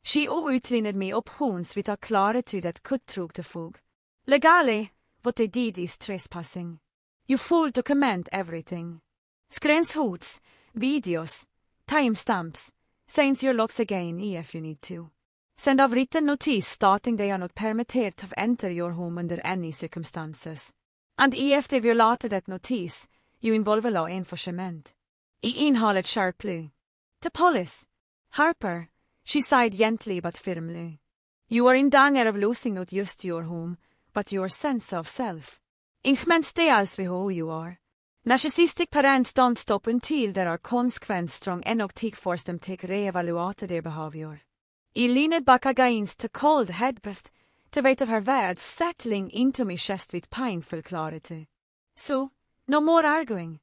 She outlined me options with a clarity that cut through the fog. Legally, what they did is trespassing. You full document everything. Screenshots, videos, timestamps, signs your logs again if you need to. Send a written notice stating they are not permitted to enter your home under any circumstances. And if they violated that notice, you involve law enforcement. I inhaled sharply. The police. Harper, she sighed gently but firmly. You are in danger of losing not just your home, but your sense of self. Inchment ställs vid who you are. Narcissistic parents don't stop until there are consequences strong enough to force them to reevaluate their behavior. I leaned back against the cold headbed, the weight of her words settling into my chest with painful clarity. So, no more arguing.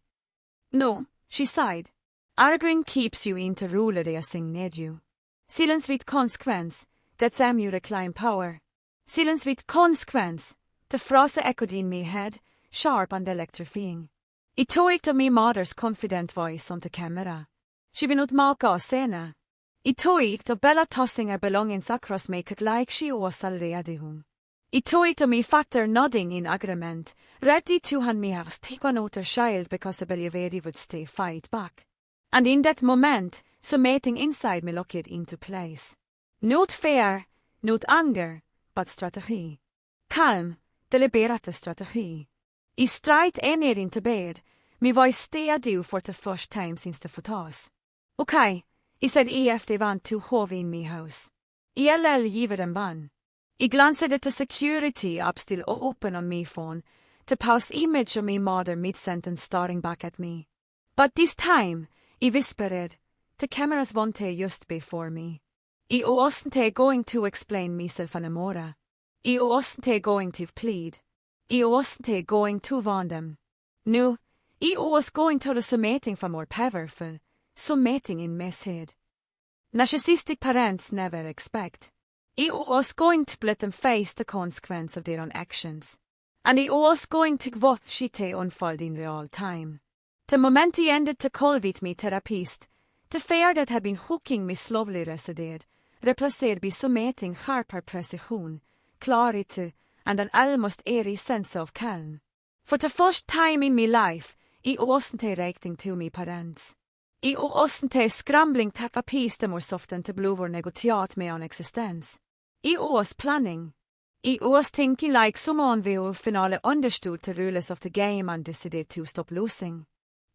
No, she sighed. Arguing keeps you in the rule they assigned you. Silence with consequence, that's you reclaim power. Silence with consequence, the phrase echoed in my head, sharp and electrifying. I took to my mother's confident voice on the camera. She vill not maka scena. I took to Bella tossing her belongings across me like she was already home. I took to me father nodding in agreement, ready to hand me house take one out her child because I believed he would stay fight back. And in that moment, something inside me locked into place. Not fear, not anger, but strategy. Calm, deliberate strategy. I straight ner into bed, my voice steady for the first time since the photos. Okay, I said if they want to have in my house. ILL giver dem van. I glanced at the security app still open on my phone, to pause image of my mother mid-sentence staring back at me. But this time, I whispered, the cameras wanted just before me. I wasn't going to explain myself anymore. I wasn't going to plead. I wasn't going to warn them. No, I was going to do something far more powerful, something in my head. Narcissistic parents never expect. I was going to let them face the consequence of their own actions. And I was going to watch it unfold in real time. The moment I ended to call with me therapist, the fear that had been hooking me slowly receded, replaced by something sharper precision, clarity, and an almost eerie sense of calm. For the first time in my life, I wasn't reacting to my parents. I wasn't scrambling to have peace more often to blue or negotiate my own existence. I was planning. I was thinking like someone will finale understood the rules of the game and decided to stop losing.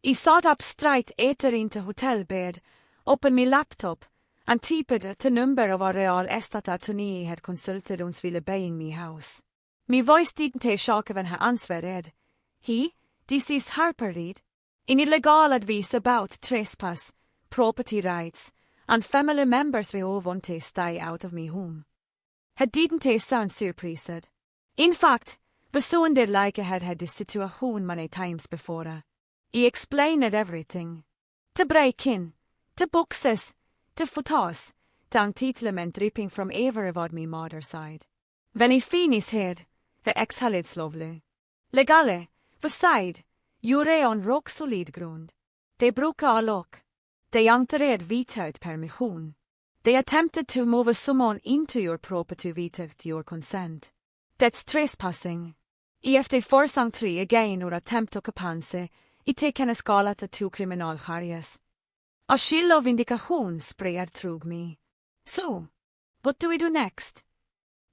I sat up straight efter into hotel bed, opened my laptop, and typed the number of a real estate attorney had consulted ons ville buying me house. My voice didn't shock when her answer read, this is Harper Reed. In illegal advice about trespass, property rights, and family members we all want to stay out of me home. Het didn't sound surprised. In fact, we sounded like I had this situation many times before. I explained everything. To break in, to boxes, to fotos, to entitlement dripping from every of my mother's side. When I finished here, the exhaled slowly. Legale, beside, jure on rock solid grund. De brukar allok. De antered without permission. They attempted to move someone into your property without your consent. That's trespassing. If they force entry again or attempt occupancy, it taken a skala to 2 criminal charges. A chill of indication spread through me. So, what do we do next?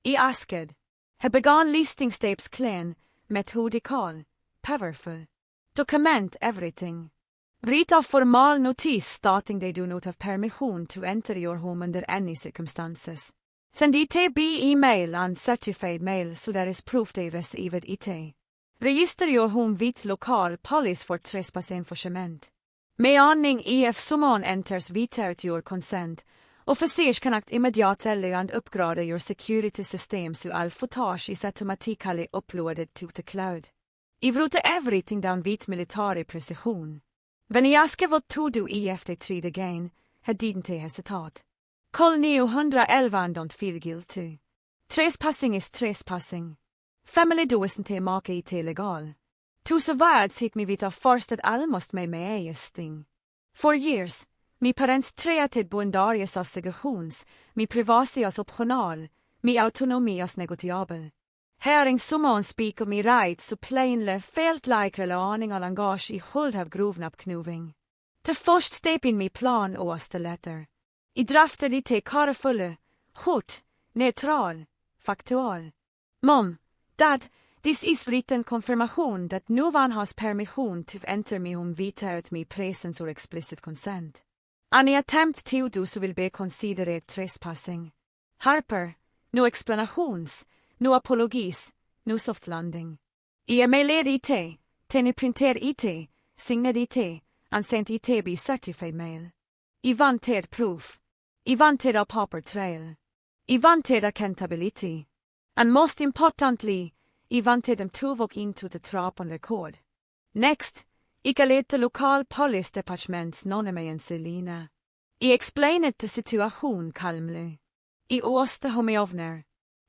I asked. He began listing steps clean, methodical, powerful. Document everything. Read a formal notice stating they do not have permission to enter your home under any circumstances. Send it by email and certified mail so there is proof they received it. Register your home with local police for trespass enforcement. Medan if someone enters without your consent, officers kan act immediately and upgrade your security systems so all footage is automatically uploaded to the cloud. I wrote everything down with military precision. When I asked what to do if they tried again, he didn't hesitate. Call 911 and don't feel guilty. Trespassing is trespassing. Family doesn't make it illegal. To words hit me with a force that almost made my eyes sting. For years, my parents treated boundaries as segregations, my privacy as optional, my autonomy as negotiable. Hearing someone speak of my rights so plainly felt like a aning av langage I hold have groven up knuving. The first step in my plan was the letter. I drafted it till carefully, hot, neutral, factual. Mom, Dad, this is written confirmation that no one has permission to enter my home without my presence or explicit consent. Any attempt to do so will be considered trespassing. Harper, no explanations, no apologies, no soft landing. I mailed it, ten printer it, signed it, and sent it by certified mail. I wanted proof. I wanted a proper trail. I wanted accountability. And most importantly, I wanted them to walk into the trap on record. Next, I led the local police departments Noname and Selina. I explained the situation calmly. I asked who me ovner.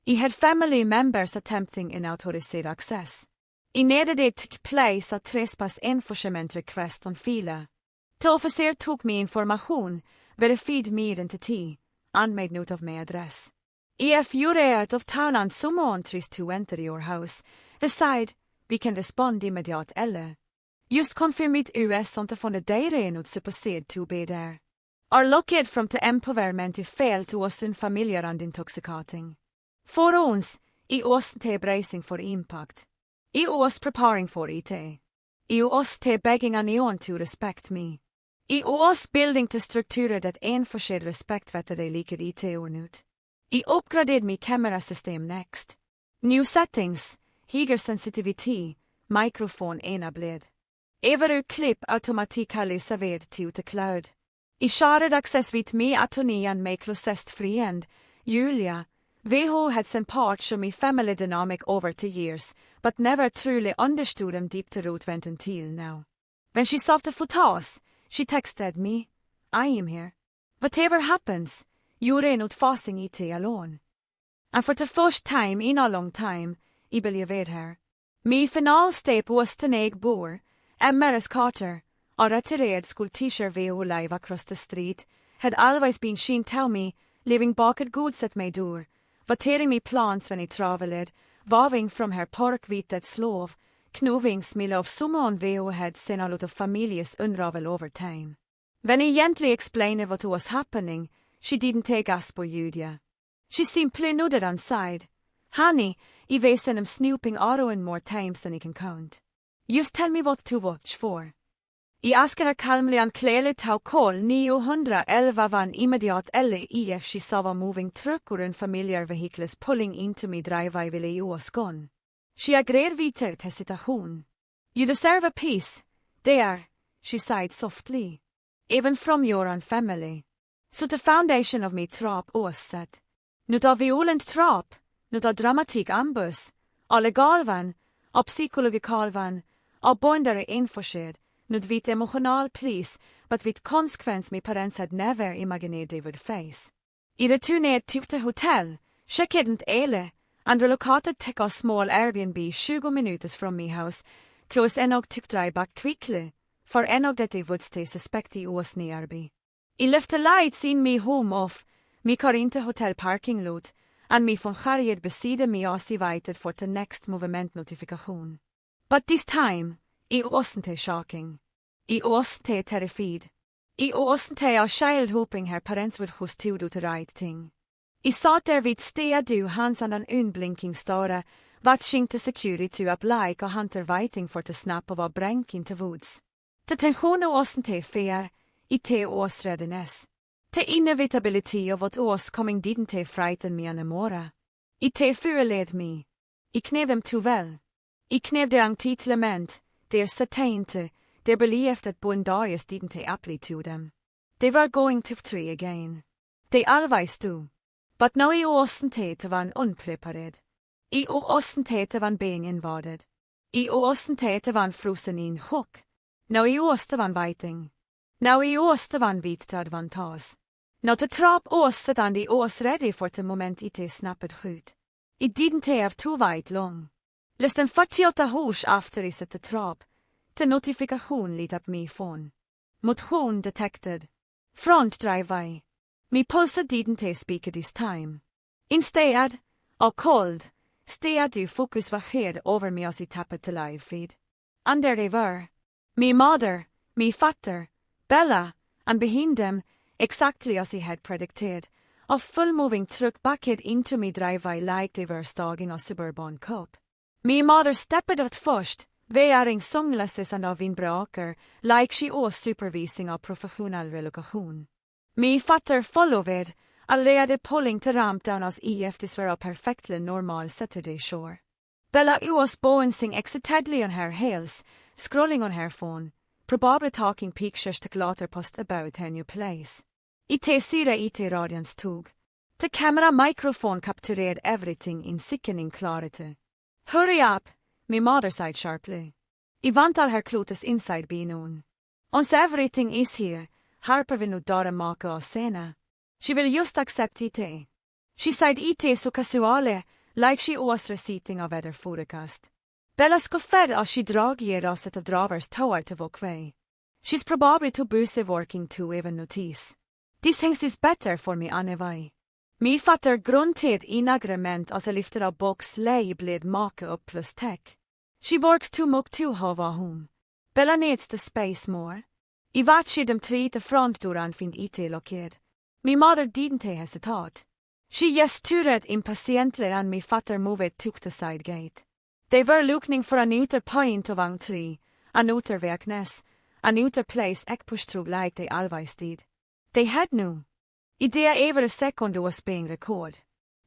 I had family members attempting unauthorized access. I needed it to place a trespass enforcement request on file. The officer took me information, verified my identity, and made note of my address. If you're out of town and someone tries to enter your house, decide vi kan respond immediately. Just confirmit US inte från det där är något supposed to be there. Are looked from the empowerment I fail to us in familiar and intoxicating. For ons, I was te bracing for impact. I was preparing for it. I was te begging anyone to respect me. I was building the strukturer that enforced respect whether they liked it or not. I upgraded my camera system next. New settings, higher sensitivity, microphone enabled. Every clip automatically saved to the cloud. I shared access with me attorney and my closest friend, Julia. VH had some parts of my family dynamic over the years, but never truly understood them deep to root went until now. When she saw the photos, she texted me, I am here. Whatever happens, you're not facing it alone. And for the first time in a long time, I believed her. My final step was to neg bor, Emma's Carter, a retired school teacher VH live across the street, had always been seen tell me, leaving bucket goods at my door, voteering me plans when I travelled, vaving from her parkvitet slov, knovingsmille of someone VH had seen a lot of families unravel over time. When I gently explained what was happening, she didn't take us på Julia. She simply nodded and sighed. Honey, I väsen am snooping autoin more times than I can count. Just tell me what to watch for. I askar kalmlian klälet how call 911 van immediat eller if she saw a moving truck or en familiar vehicles pulling into me driveway ville I åskån. She agreed without hesitation. You deserve a peace, dear, she sighed softly. Even from your own family. So the foundation of me trop åset. Not a violent trop, not a dramatic ambus, a legal van, a psychological van, a bondare inforsked, not with emotional please, but with consequence my parents had never imagined they would face. I returnered to the hotel, checked ele, and relocated to a small Airbnb 20 minutes from my house, close enog to drive back quickly, for enog that they would stay suspect I was nearby. I left the lights in me home off, me car into hotel parking lot, and me von Harriet beside me as I waited for the next movement notification. But this time, I wasn't shocking. I wasn't terrified. I wasn't a child hoping her parents would just do the right thing. I sat there with steady hands on an unblinking stare, watching the security up like a hunter waiting for the snap of a break in the woods. The tension wasn't fair, it was readiness. The inevitability of what was coming didn't frighten me anymore. It föreled me. I knew them too well. I knew their entitlement, their certainty, their belief that Darius didn't apply to them. They were going to try again. They always do. But now I wasn't van unprepared. I wasn't van being invaded. I wasn't van frozen in hook. Now I was van waiting. Now I was van vid to advantage. Now the trap was and I was ready for the moment it snapped shoot. It didn't have too wait long. Less than 48 hours after I set the trap, the notification lit up me phone. Motion detected. Front driveway. Me pulse didn't speak this time. Instead, I called. Steady focus was here over me as I tapped the live feed. And there they were. Me mother, me father, Bella, and behind them, exactly as I had predicted, a full-moving truck backed into me driveway like they were stalking a suburban cop. Me mother stepped at first, wearing sunglasses and a windbreaker, like she was supervising a professional relocation. Me father followed, already pulling the ramp down as if this were a perfectly normal Saturday shore. Bella was bouncing excitedly on her heels, scrolling on her phone, probably talking pictures to Glater post about her new place. It sira it radians tog. The camera microphone captured everything in sickening clarity. Hurry up, my mother sighed sharply. I want all her clothes inside be known. Once everything is here, Harper will not dara maka och sena. She will just accept it. She sighed it so casuale, like she was reciting a weather forecast. Bella skuffade as she drog ger oss ett av dravers towar till vår way. She's probably too busy working to even notice. This things is better for me anyway. Me fattar grunted in agreement as I lifted a box labeled maka up plus tech. She works too much to have a home. Bella needs the space more. I watched them three the front door and find it locked. Me mother didn't hesitate. She gestured impatiently and me father moved to the side gate. They were looking for an outer point of entry, an outer vägnäs, an outer place ek push through like they always did. They had no idea every second was being recorded.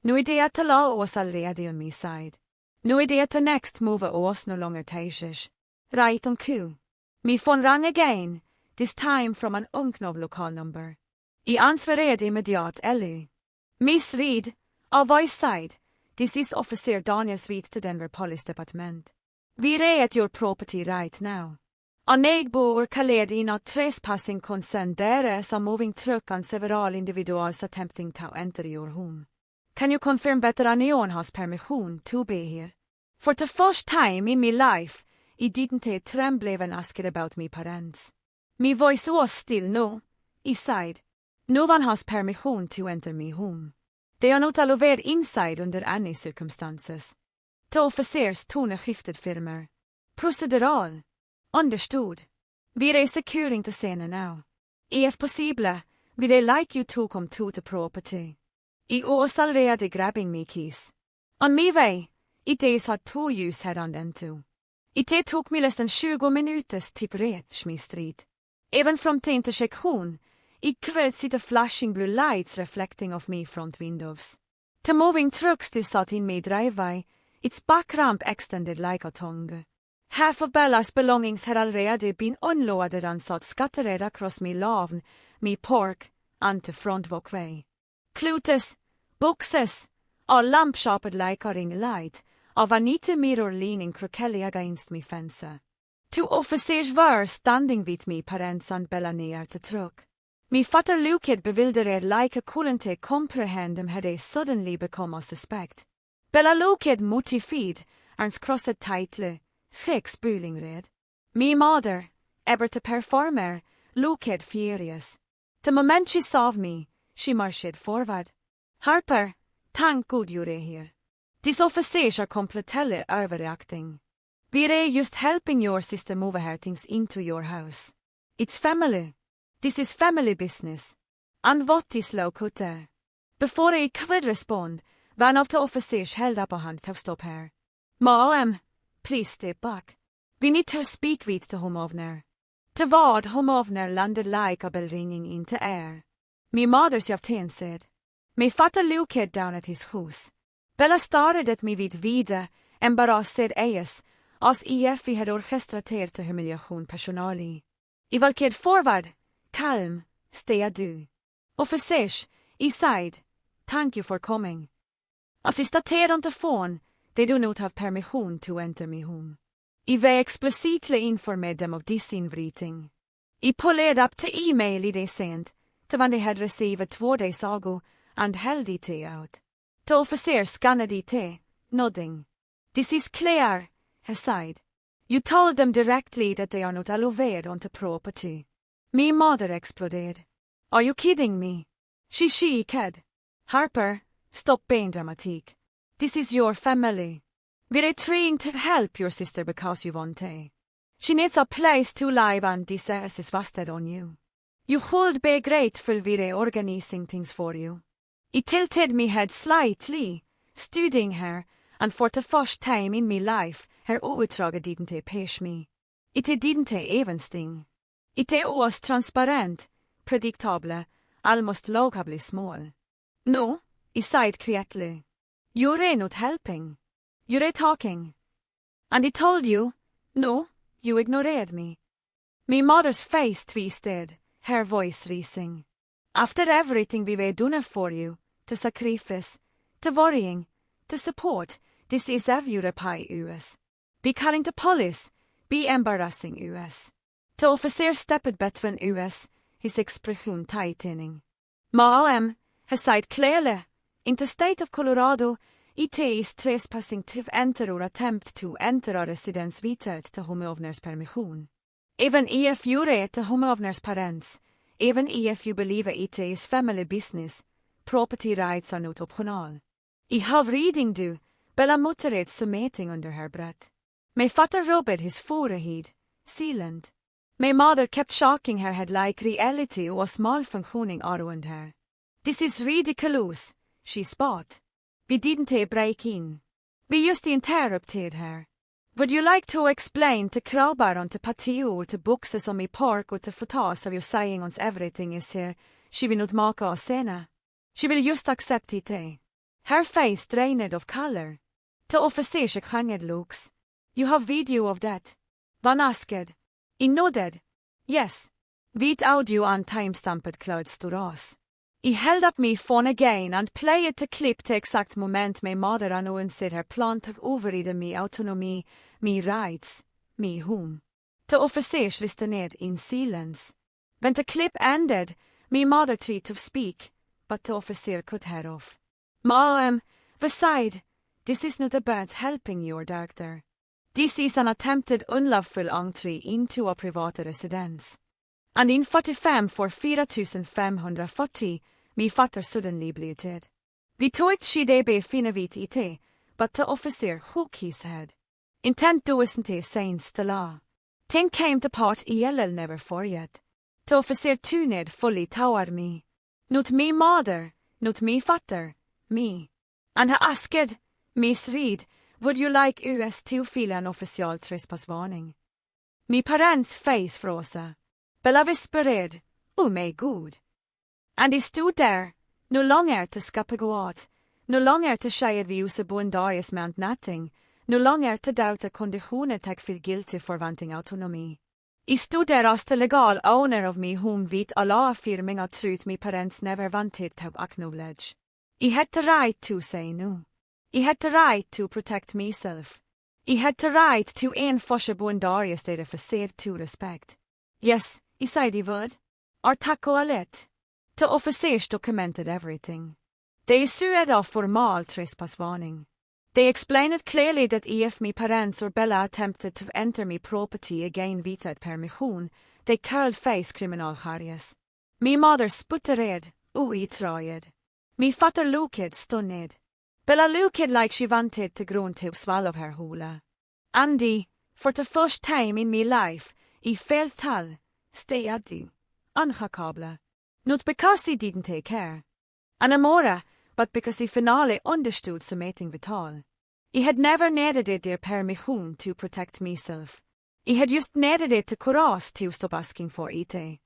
No idea to law was already on me side. No idea to next move was no longer teisish. Right on cue. Me phone rang again, this time from an unknown local number. I ansvarade immediat Ellie. Miss Reed, a voice side. This is Officer Daniel Sweet to Denver Police Department. We are at your property right now. A neighbor called in a trespassing concern deras a moving truck and several individuals attempting to enter your home. Can you confirm that anyone has permission to be here? For the first time in my life, I didn't tremble when asked about my parents. My voice was still no. I sighed. No one has permission to enter my home. They are not allowed inside under any circumstances. The officers tone skifted firmer. Procedural. Understood. Vi är securing the scene now. If possible, we they like you to come to the property. I was already grabbing me keys. On min väg, det sa 2 ljus här den tog. Det tog mig nästan 20 minuters tipperetschmistrid. Även från till intersektion, I could see the flashing blue lights reflecting off me front windows. The moving trucks still sat in my driveway, its back ramp extended like a tongue. Half of Bella's belongings had already been unloaded and sat scattered across me lawn, me park, and the front walkway. Clutes, boxes, all lamp-sharped like a ring light, of a neat mirror leaning crookedly against me fence. 2 officers were standing with me parents and Bella near the truck. Me father looked bewildered like I couldn't comprehend him had I suddenly become a suspect. Bella looked mortified and crossed tightly, skräckspyling red. Me mother, ever the performer, looked furious. The moment she saw me, she marched forward. Harper, thank God you're here. These officers are completely overreacting. We're just helping your sister move her things into your house. It's family. This is family business. And what is local there? Before I could respond, one of the officers held up a hand to stop her. Ma'am, please step back. We need to speak with the homeowner. The word homeowner landed like a bell ringing in the air. My mother's captain said. My father looked down at his house. Bella stared at me with vida, embarrassed eyes, as if we had orkestrerat the humiliation personally. I walked forward. Calm, stay du. Officers, I said, thank you for coming. As I started on the phone, they do not have permission to enter my home. I was explicitly informed them of this inviting. I pulled up the email they sent, the one they had received 2 days ago, and held it out. The officer scanned it, nodding. This is clear, he said. You told them directly that they are not allowed on the property. My mother exploded. Are you kidding me? She shook. Harper, stop being dramatic. This is your family. We're trying to help your sister because you want to. She needs a place to live and this is wasted on you. You should be grateful we're organizing things for you. I tilted my head slightly, studying her, and for the first time in my life, her outdrag didn't pace me. It didn't even sting. It was transparent, predictable, almost laughably small. No, I sighed quietly. You're not helping. You're talking. And I told you, no, you ignored me. My mother's face twisted, her voice rising. After everything we were doing for you, the sacrifice, the worrying, the support, this is every reply us. Be calling the police, be embarrassing us. The officer stepped between us, his expression tightening. Ma'am, he said clearly, in the state of Colorado, it is trespassing to enter or attempt to enter a residence without the homeowner's permission. Even if you're the homeowner's parents, even if you believe it is family business, property rights are not optional. I have reading do, Bella muttered submitting under her breath. My father rubbed his forehead, silent. My mother kept shaking her head like reality was malfunctioning around her. This is ridiculous, she spat. We didn't break in. We just interrupted her. Would you like to explain to krabbar on the patio or to boxes on my park or to photos of you saying ons everything is here? She will not make a scene. She will just accept it. Her face drained of color. The officer shook looks. You have video of that? Van asked. I nodded. Yes. With audio and time-stamped cloud storas. I held up my phone again and played the clip the exact moment my mother announced her plan to override me autonomy, me rights, me home. The officers listened in silence. When the clip ended, my mother tried to speak, but the officer cut her off. Ma'am, beside, this is not about helping your doctor. This is an attempted unlawful entry into a private residence. And in 45 for 4,540, my father suddenly blurted. Vi thought she'd be finna vid it, but the officer shook his head. Intent doesn't sense the law. Thing came to part I'll never forget. The officer tuned fully toward me. Not me mother, not me father, me. And he asked, Miss Reed, would you like us to file en official trespassvarning? Mi parents face frosa. Bella visst beredd, oh my god. And he stood there, no longer to skapa gå åt, no longer to säga vi usa boendarius mount natting, no longer to doubta konditioner tag feel guilty for wanting autonomy. I stod där as the legal owner of me whom vit alla affirming of truth me parents never wanted to acknowledge. I had the right to say no. I had the right to protect myself. I had the right to enforce boendarius det för said to respect. Yes, I said I would. Or tack och allet. The officers documented everything. They sued a formal trespassvarning. They explained clearly that if me parents or Bella attempted to enter me property again without permission, they called face criminal charges. Me mother sputtered, uitröjed. Me fatter looked stunned. Bella looked like she wanted to groan to swallow her hula. Andy, for the first time in me life, I felt tal, stay at you, uncakabla. Not because he didn't take care. Anamora, but because he finally understood something vital. I had never needed it their permission to protect myself. I had just needed it to courage to stop asking for it. The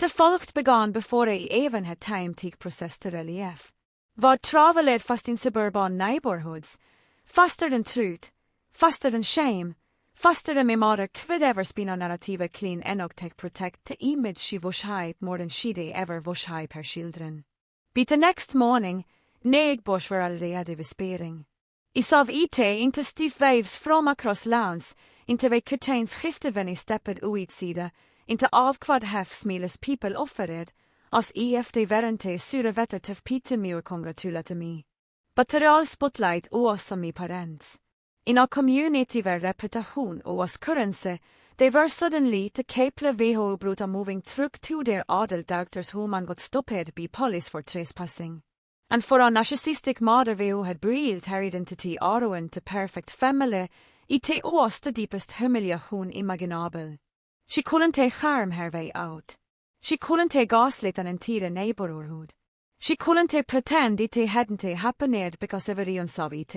folkt began before I even had time to process the relief. Vad traveled fast in suburban neighborhoods, faster than truth, faster than shame, faster than my mother could ever spin a narrative clean enough to protect the image she was high more than she ever was high per children. But the next morning, Negbors were already whispering. I saw it into stiff waves from across lawns, into the curtains skifte when I stepped outside, into avkvad half-smiles people offered, as if they weren't sure vetter to Peter me congratulate me. But the all spotlight was on me parents. In our community where reputation was currency, they were suddenly to capable WHO brought a moving truck to their adult doctors whom man got stopped by police for trespassing. And for a narcissistic mother WHO had breathed her identity Arwen to perfect family, it was the deepest humiliation imaginable. She couldn't harm her way out. She couldn't gaslight an entire neighborhood. She couldn't pretend it hadn't happened because everyone saw it.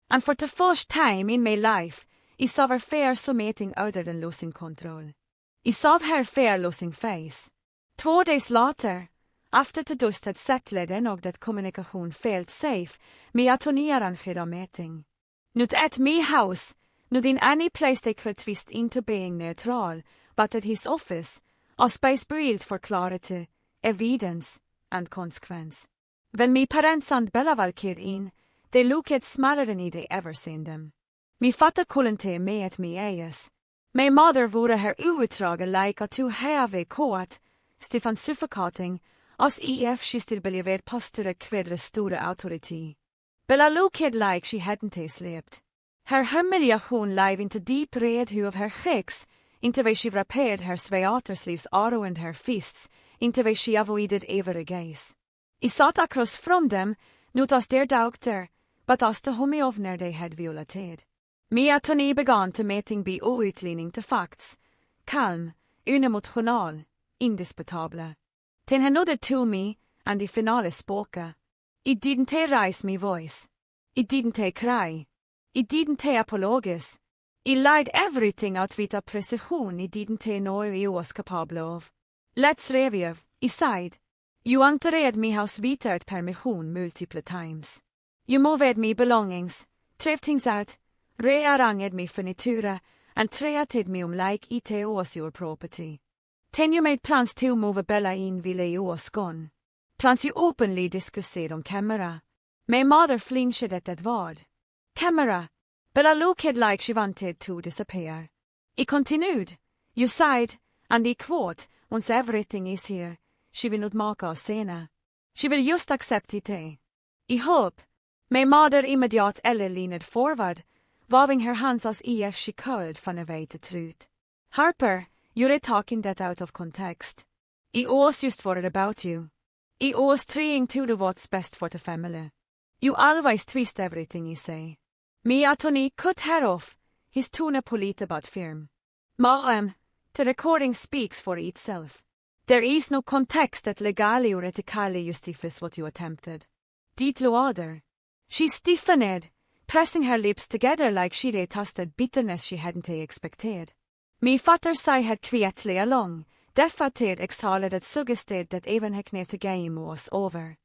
And for the first time in my life, I saw her fear something other than losing control. I saw her fear losing face. 2 days later, after the dust had settled and that communication felt safe, me atoniarrangerade a meeting. Not at me house, not in any place they could twist into being neutral, but at his office, a space built for clarity, evidence, and consequence. When me parents and Bella valked in, they looked smaller than I'd ever seen them. Me fatter couldn't me at me eyes. My mother vore her uitdrage like a to have kåt, Stefan suffocating, as if she still believed posture kvedre store authority. Bella looked like she hadn't slept. Her humiliation live into deep red hue of her chicks, into way she repaired her sveater sleeves arrow and her fists, into way she avoided ever a gaze. I sat across from them, not as their doctor, but as the homeovner they had violated. Me atoni began to meeting be outlining to facts, calm, unemotional, indisputable. Then he nodded to me, and the finale spoke. It didn't raise me voice. It didn't cry. It didn't apologize. It lied everything out with a precision it didn't know I was capable of. Let's review, I said. You entered me house without permission multiple times. You moved me belongings, trev things out, rearranged me furniture, and treated me like it was your property. Then you made plans to move Bella in while I was gone. Plans you openly discussed on camera. My mother flinched at that word. Camera. Bella looked like she wanted to disappear. I continued. You sighed, and I quote, once everything is here, she will not make a scene. She will just accept it. I hope. My mother immediately leaned forward, waving her hands as if she called from away to truth. Harper, you're talking that out of context. I was just worried about you. I was trying to do what's best for the family. You always twist everything I say. Me atoni cut her off, his tone polite but firm. Ma'am, the recording speaks for itself. There is no context that legally or ethically justifies what you attempted. Dit lo other. She stiffened, pressing her lips together like she'd tasted bitterness she hadn't expected. Me fatter sig had kvietlig along, defated exhaled suggested that even the game was over.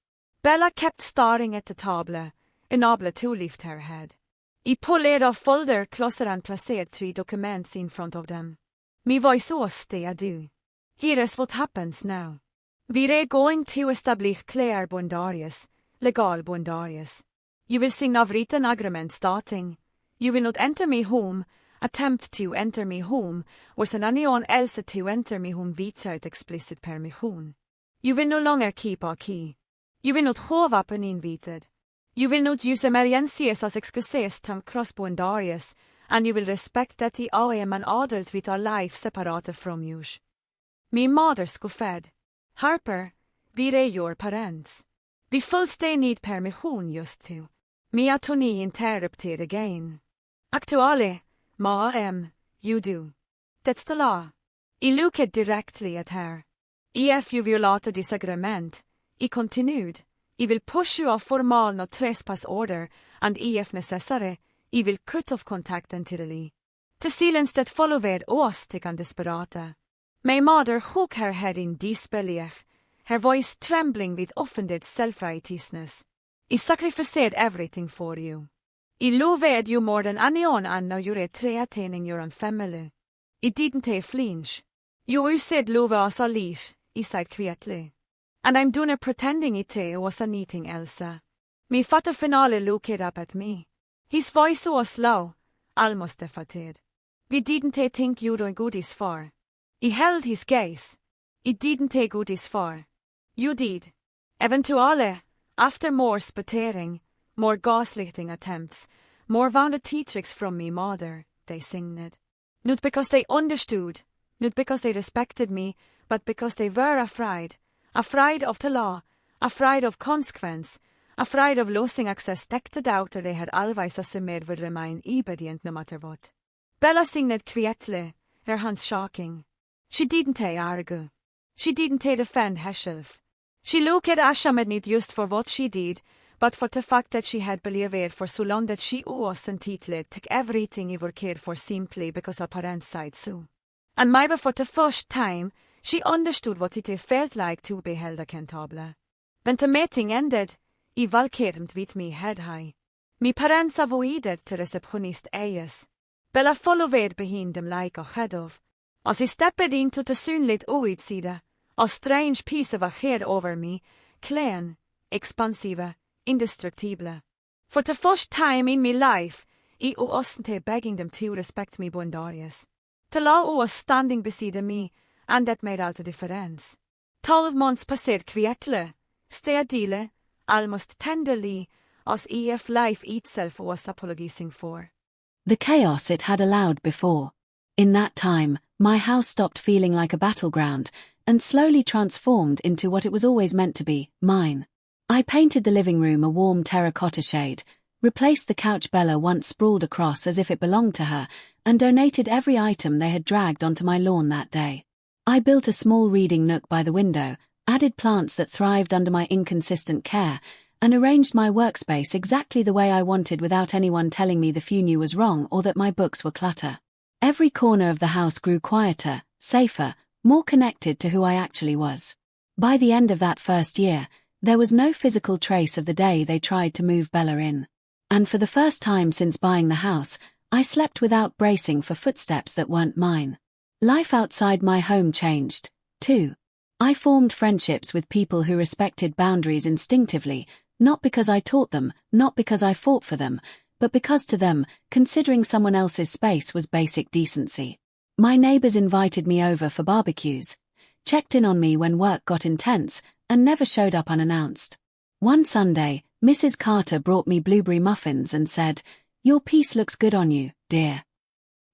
Bella kept staring at the table, unable to lift her head. I pulled off folder closer and placed 3 documents in front of them. Me voice was det du. Here is what happens now. We are going to establish clear boundaries, legal boundaries. You will sign a written agreement starting. You will not enter me home, attempt to enter me home, or send anyone else to enter me home without explicit permission. You will no longer keep a key. You will not have vapen invited. You will not use emergencies as excuses to cross boundaries, and you will respect that I am an adult with a life separate from you. Me mother skuffed. Harper, we are your parents. We fullständigt need permission just to. Me atoni interrupted again. Actually, you do. That's the law. I looked directly at her. If you violate a disagreement, I continued, I will push you off formal no trespass order, and if necessary, I will cut off contact entirely. To silence that followed was taken desperate. My mother shook her head in disbelief, her voice trembling with offended self-righteousness. I sacrificed everything for you. I loved you more than anyone and now you're treating your own family. I didn't flinch. You said love as a leash, I said quietly. And I'm done pretending it was anything else. Me fatter finale looked up at me. His voice was low, almost defeated. We didn't think you'd go this far. He held his gaze. It didn't go this far. You did. Eventually, after more sputtering, more gaslighting attempts, more wounded tricks from me mother, they signed. Not because they understood, not because they respected me, but because they were afraid. Afraid of the law, afraid of consequence, afraid of losing access to the daughter they had always assumed would remain obedient no matter what. Bella signed quietly, her hands shaking. She didn't argue. She didn't defend herself. She looked ashamed not just for what she did, but for the fact that she had believed for so long that she was entitled to everything he were cared for simply because her parents said so. And maybe for the first time, she understood what it felt like to be held accountable. When the meeting ended, I welcomed with me head high. My parents avoided the receptionist eyes. Bella followed behind them like a shadow. As I stepped into the sunlit outside, a strange piece of a head over me, clean, expansive, indestructible. For the first time in my life, I wasn't begging them to respect me boundaries. The law was standing beside me, and that made all the difference. 12 months passed quietly, steadily, almost tenderly, as if life itself was apologizing for. The chaos it had allowed before. In that time, my house stopped feeling like a battleground, and slowly transformed into what it was always meant to be, mine. I painted the living room a warm terracotta shade, replaced the couch Bella once sprawled across as if it belonged to her, and donated every item they had dragged onto my lawn that day. I built a small reading nook by the window, added plants that thrived under my inconsistent care, and arranged my workspace exactly the way I wanted without anyone telling me the few knew was wrong or that my books were clutter. Every corner of the house grew quieter, safer, more connected to who I actually was. By the end of that first year, there was no physical trace of the day they tried to move Bella in. And for the first time since buying the house, I slept without bracing for footsteps that weren't mine. Life outside my home changed, too. I formed friendships with people who respected boundaries instinctively, not because I taught them, not because I fought for them, but because to them, considering someone else's space was basic decency. My neighbors invited me over for barbecues, checked in on me when work got intense, and never showed up unannounced. One Sunday, Mrs. Carter brought me blueberry muffins and said, "Your piece looks good on you, dear."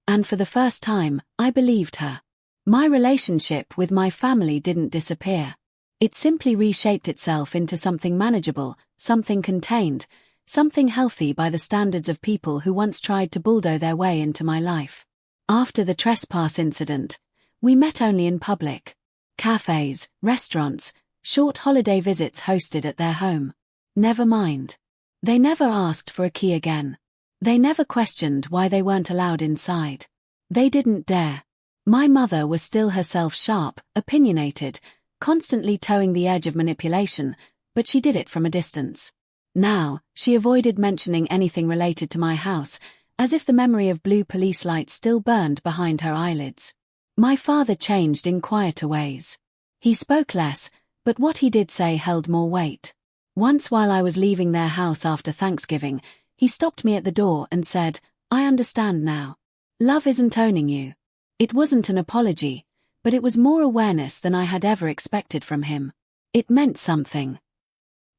And for the first time, I believed her. My relationship with my family didn't disappear. It simply reshaped itself into something manageable, something contained, something healthy by the standards of people who once tried to bulldoze their way into my life. After the trespass incident, we met only in public. Cafes, restaurants, short holiday visits hosted at their home. Never mind. They never asked for a key again. They never questioned why they weren't allowed inside. They didn't dare. My mother was still herself sharp, opinionated, constantly towing the edge of manipulation, but she did it from a distance. Now, she avoided mentioning anything related to my house, as if the memory of blue police lights still burned behind her eyelids. My father changed in quieter ways. He spoke less, but what he did say held more weight. Once while I was leaving their house after Thanksgiving, he stopped me at the door and said, "I understand now. Love isn't owning you." It wasn't an apology, but it was more awareness than I had ever expected from him. It meant something.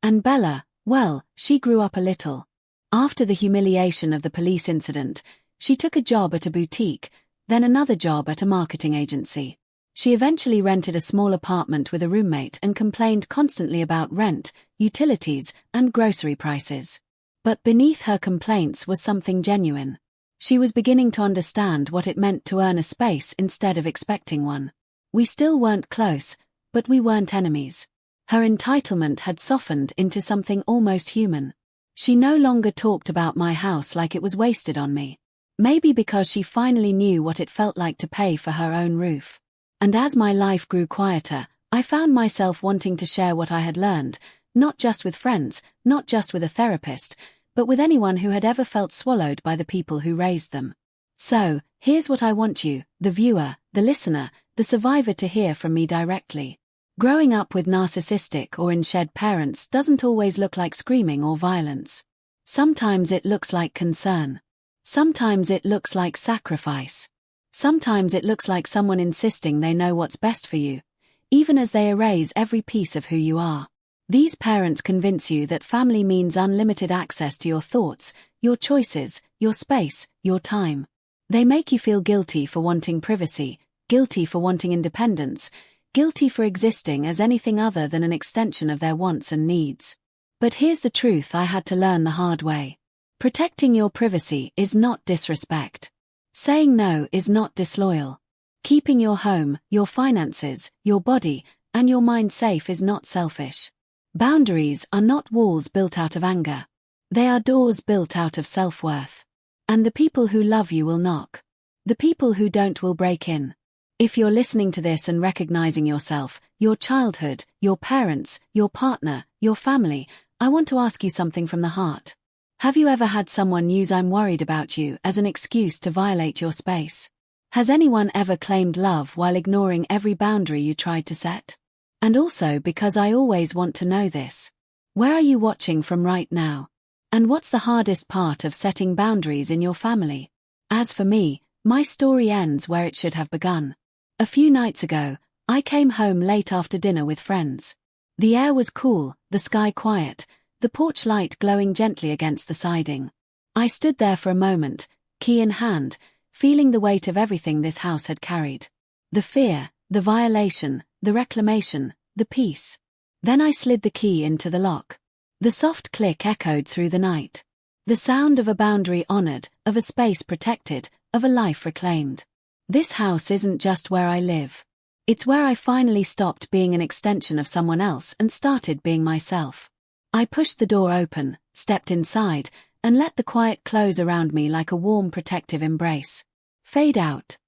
And Bella, well, she grew up a little. After the humiliation of the police incident, she took a job at a boutique, then another job at a marketing agency. She eventually rented a small apartment with a roommate and complained constantly about rent, utilities, and grocery prices. But beneath her complaints was something genuine. She was beginning to understand what it meant to earn a space instead of expecting one. We still weren't close, but we weren't enemies. Her entitlement had softened into something almost human. She no longer talked about my house like it was wasted on me. Maybe because she finally knew what it felt like to pay for her own roof. And as my life grew quieter, I found myself wanting to share what I had learned, not just with friends, not just with a therapist, but with anyone who had ever felt swallowed by the people who raised them. So, here's what I want you, the viewer, the listener, the survivor, to hear from me directly. Growing up with narcissistic or in-shed parents doesn't always look like screaming or violence. Sometimes it looks like concern. Sometimes it looks like sacrifice. Sometimes it looks like someone insisting they know what's best for you, even as they erase every piece of who you are. These parents convince you that family means unlimited access to your thoughts, your choices, your space, your time. They make you feel guilty for wanting privacy, guilty for wanting independence, guilty for existing as anything other than an extension of their wants and needs. But here's the truth I had to learn the hard way. Protecting your privacy is not disrespect. Saying no is not disloyal. Keeping your home, your finances, your body, and your mind safe is not selfish. Boundaries are not walls built out of anger. They are doors built out of self-worth. And the people who love you will knock. The people who don't will break in. If you're listening to this and recognizing yourself, your childhood, your parents, your partner, your family, I want to ask you something from the heart. Have you ever had someone use "I'm worried about you" as an excuse to violate your space? Has anyone ever claimed love while ignoring every boundary you tried to set? And also, because I always want to know this, where are you watching from right now? And what's the hardest part of setting boundaries in your family? As for me, my story ends where it should have begun. A few nights ago, I came home late after dinner with friends. The air was cool, the sky quiet, the porch light glowing gently against the siding. I stood there for a moment, key in hand, feeling the weight of everything this house had carried. The fear, the violation, the reclamation, the peace. Then I slid the key into the lock. The soft click echoed through the night. The sound of a boundary honored, of a space protected, of a life reclaimed. This house isn't just where I live. It's where I finally stopped being an extension of someone else and started being myself. I pushed the door open, stepped inside, and let the quiet close around me like a warm protective embrace. Fade out.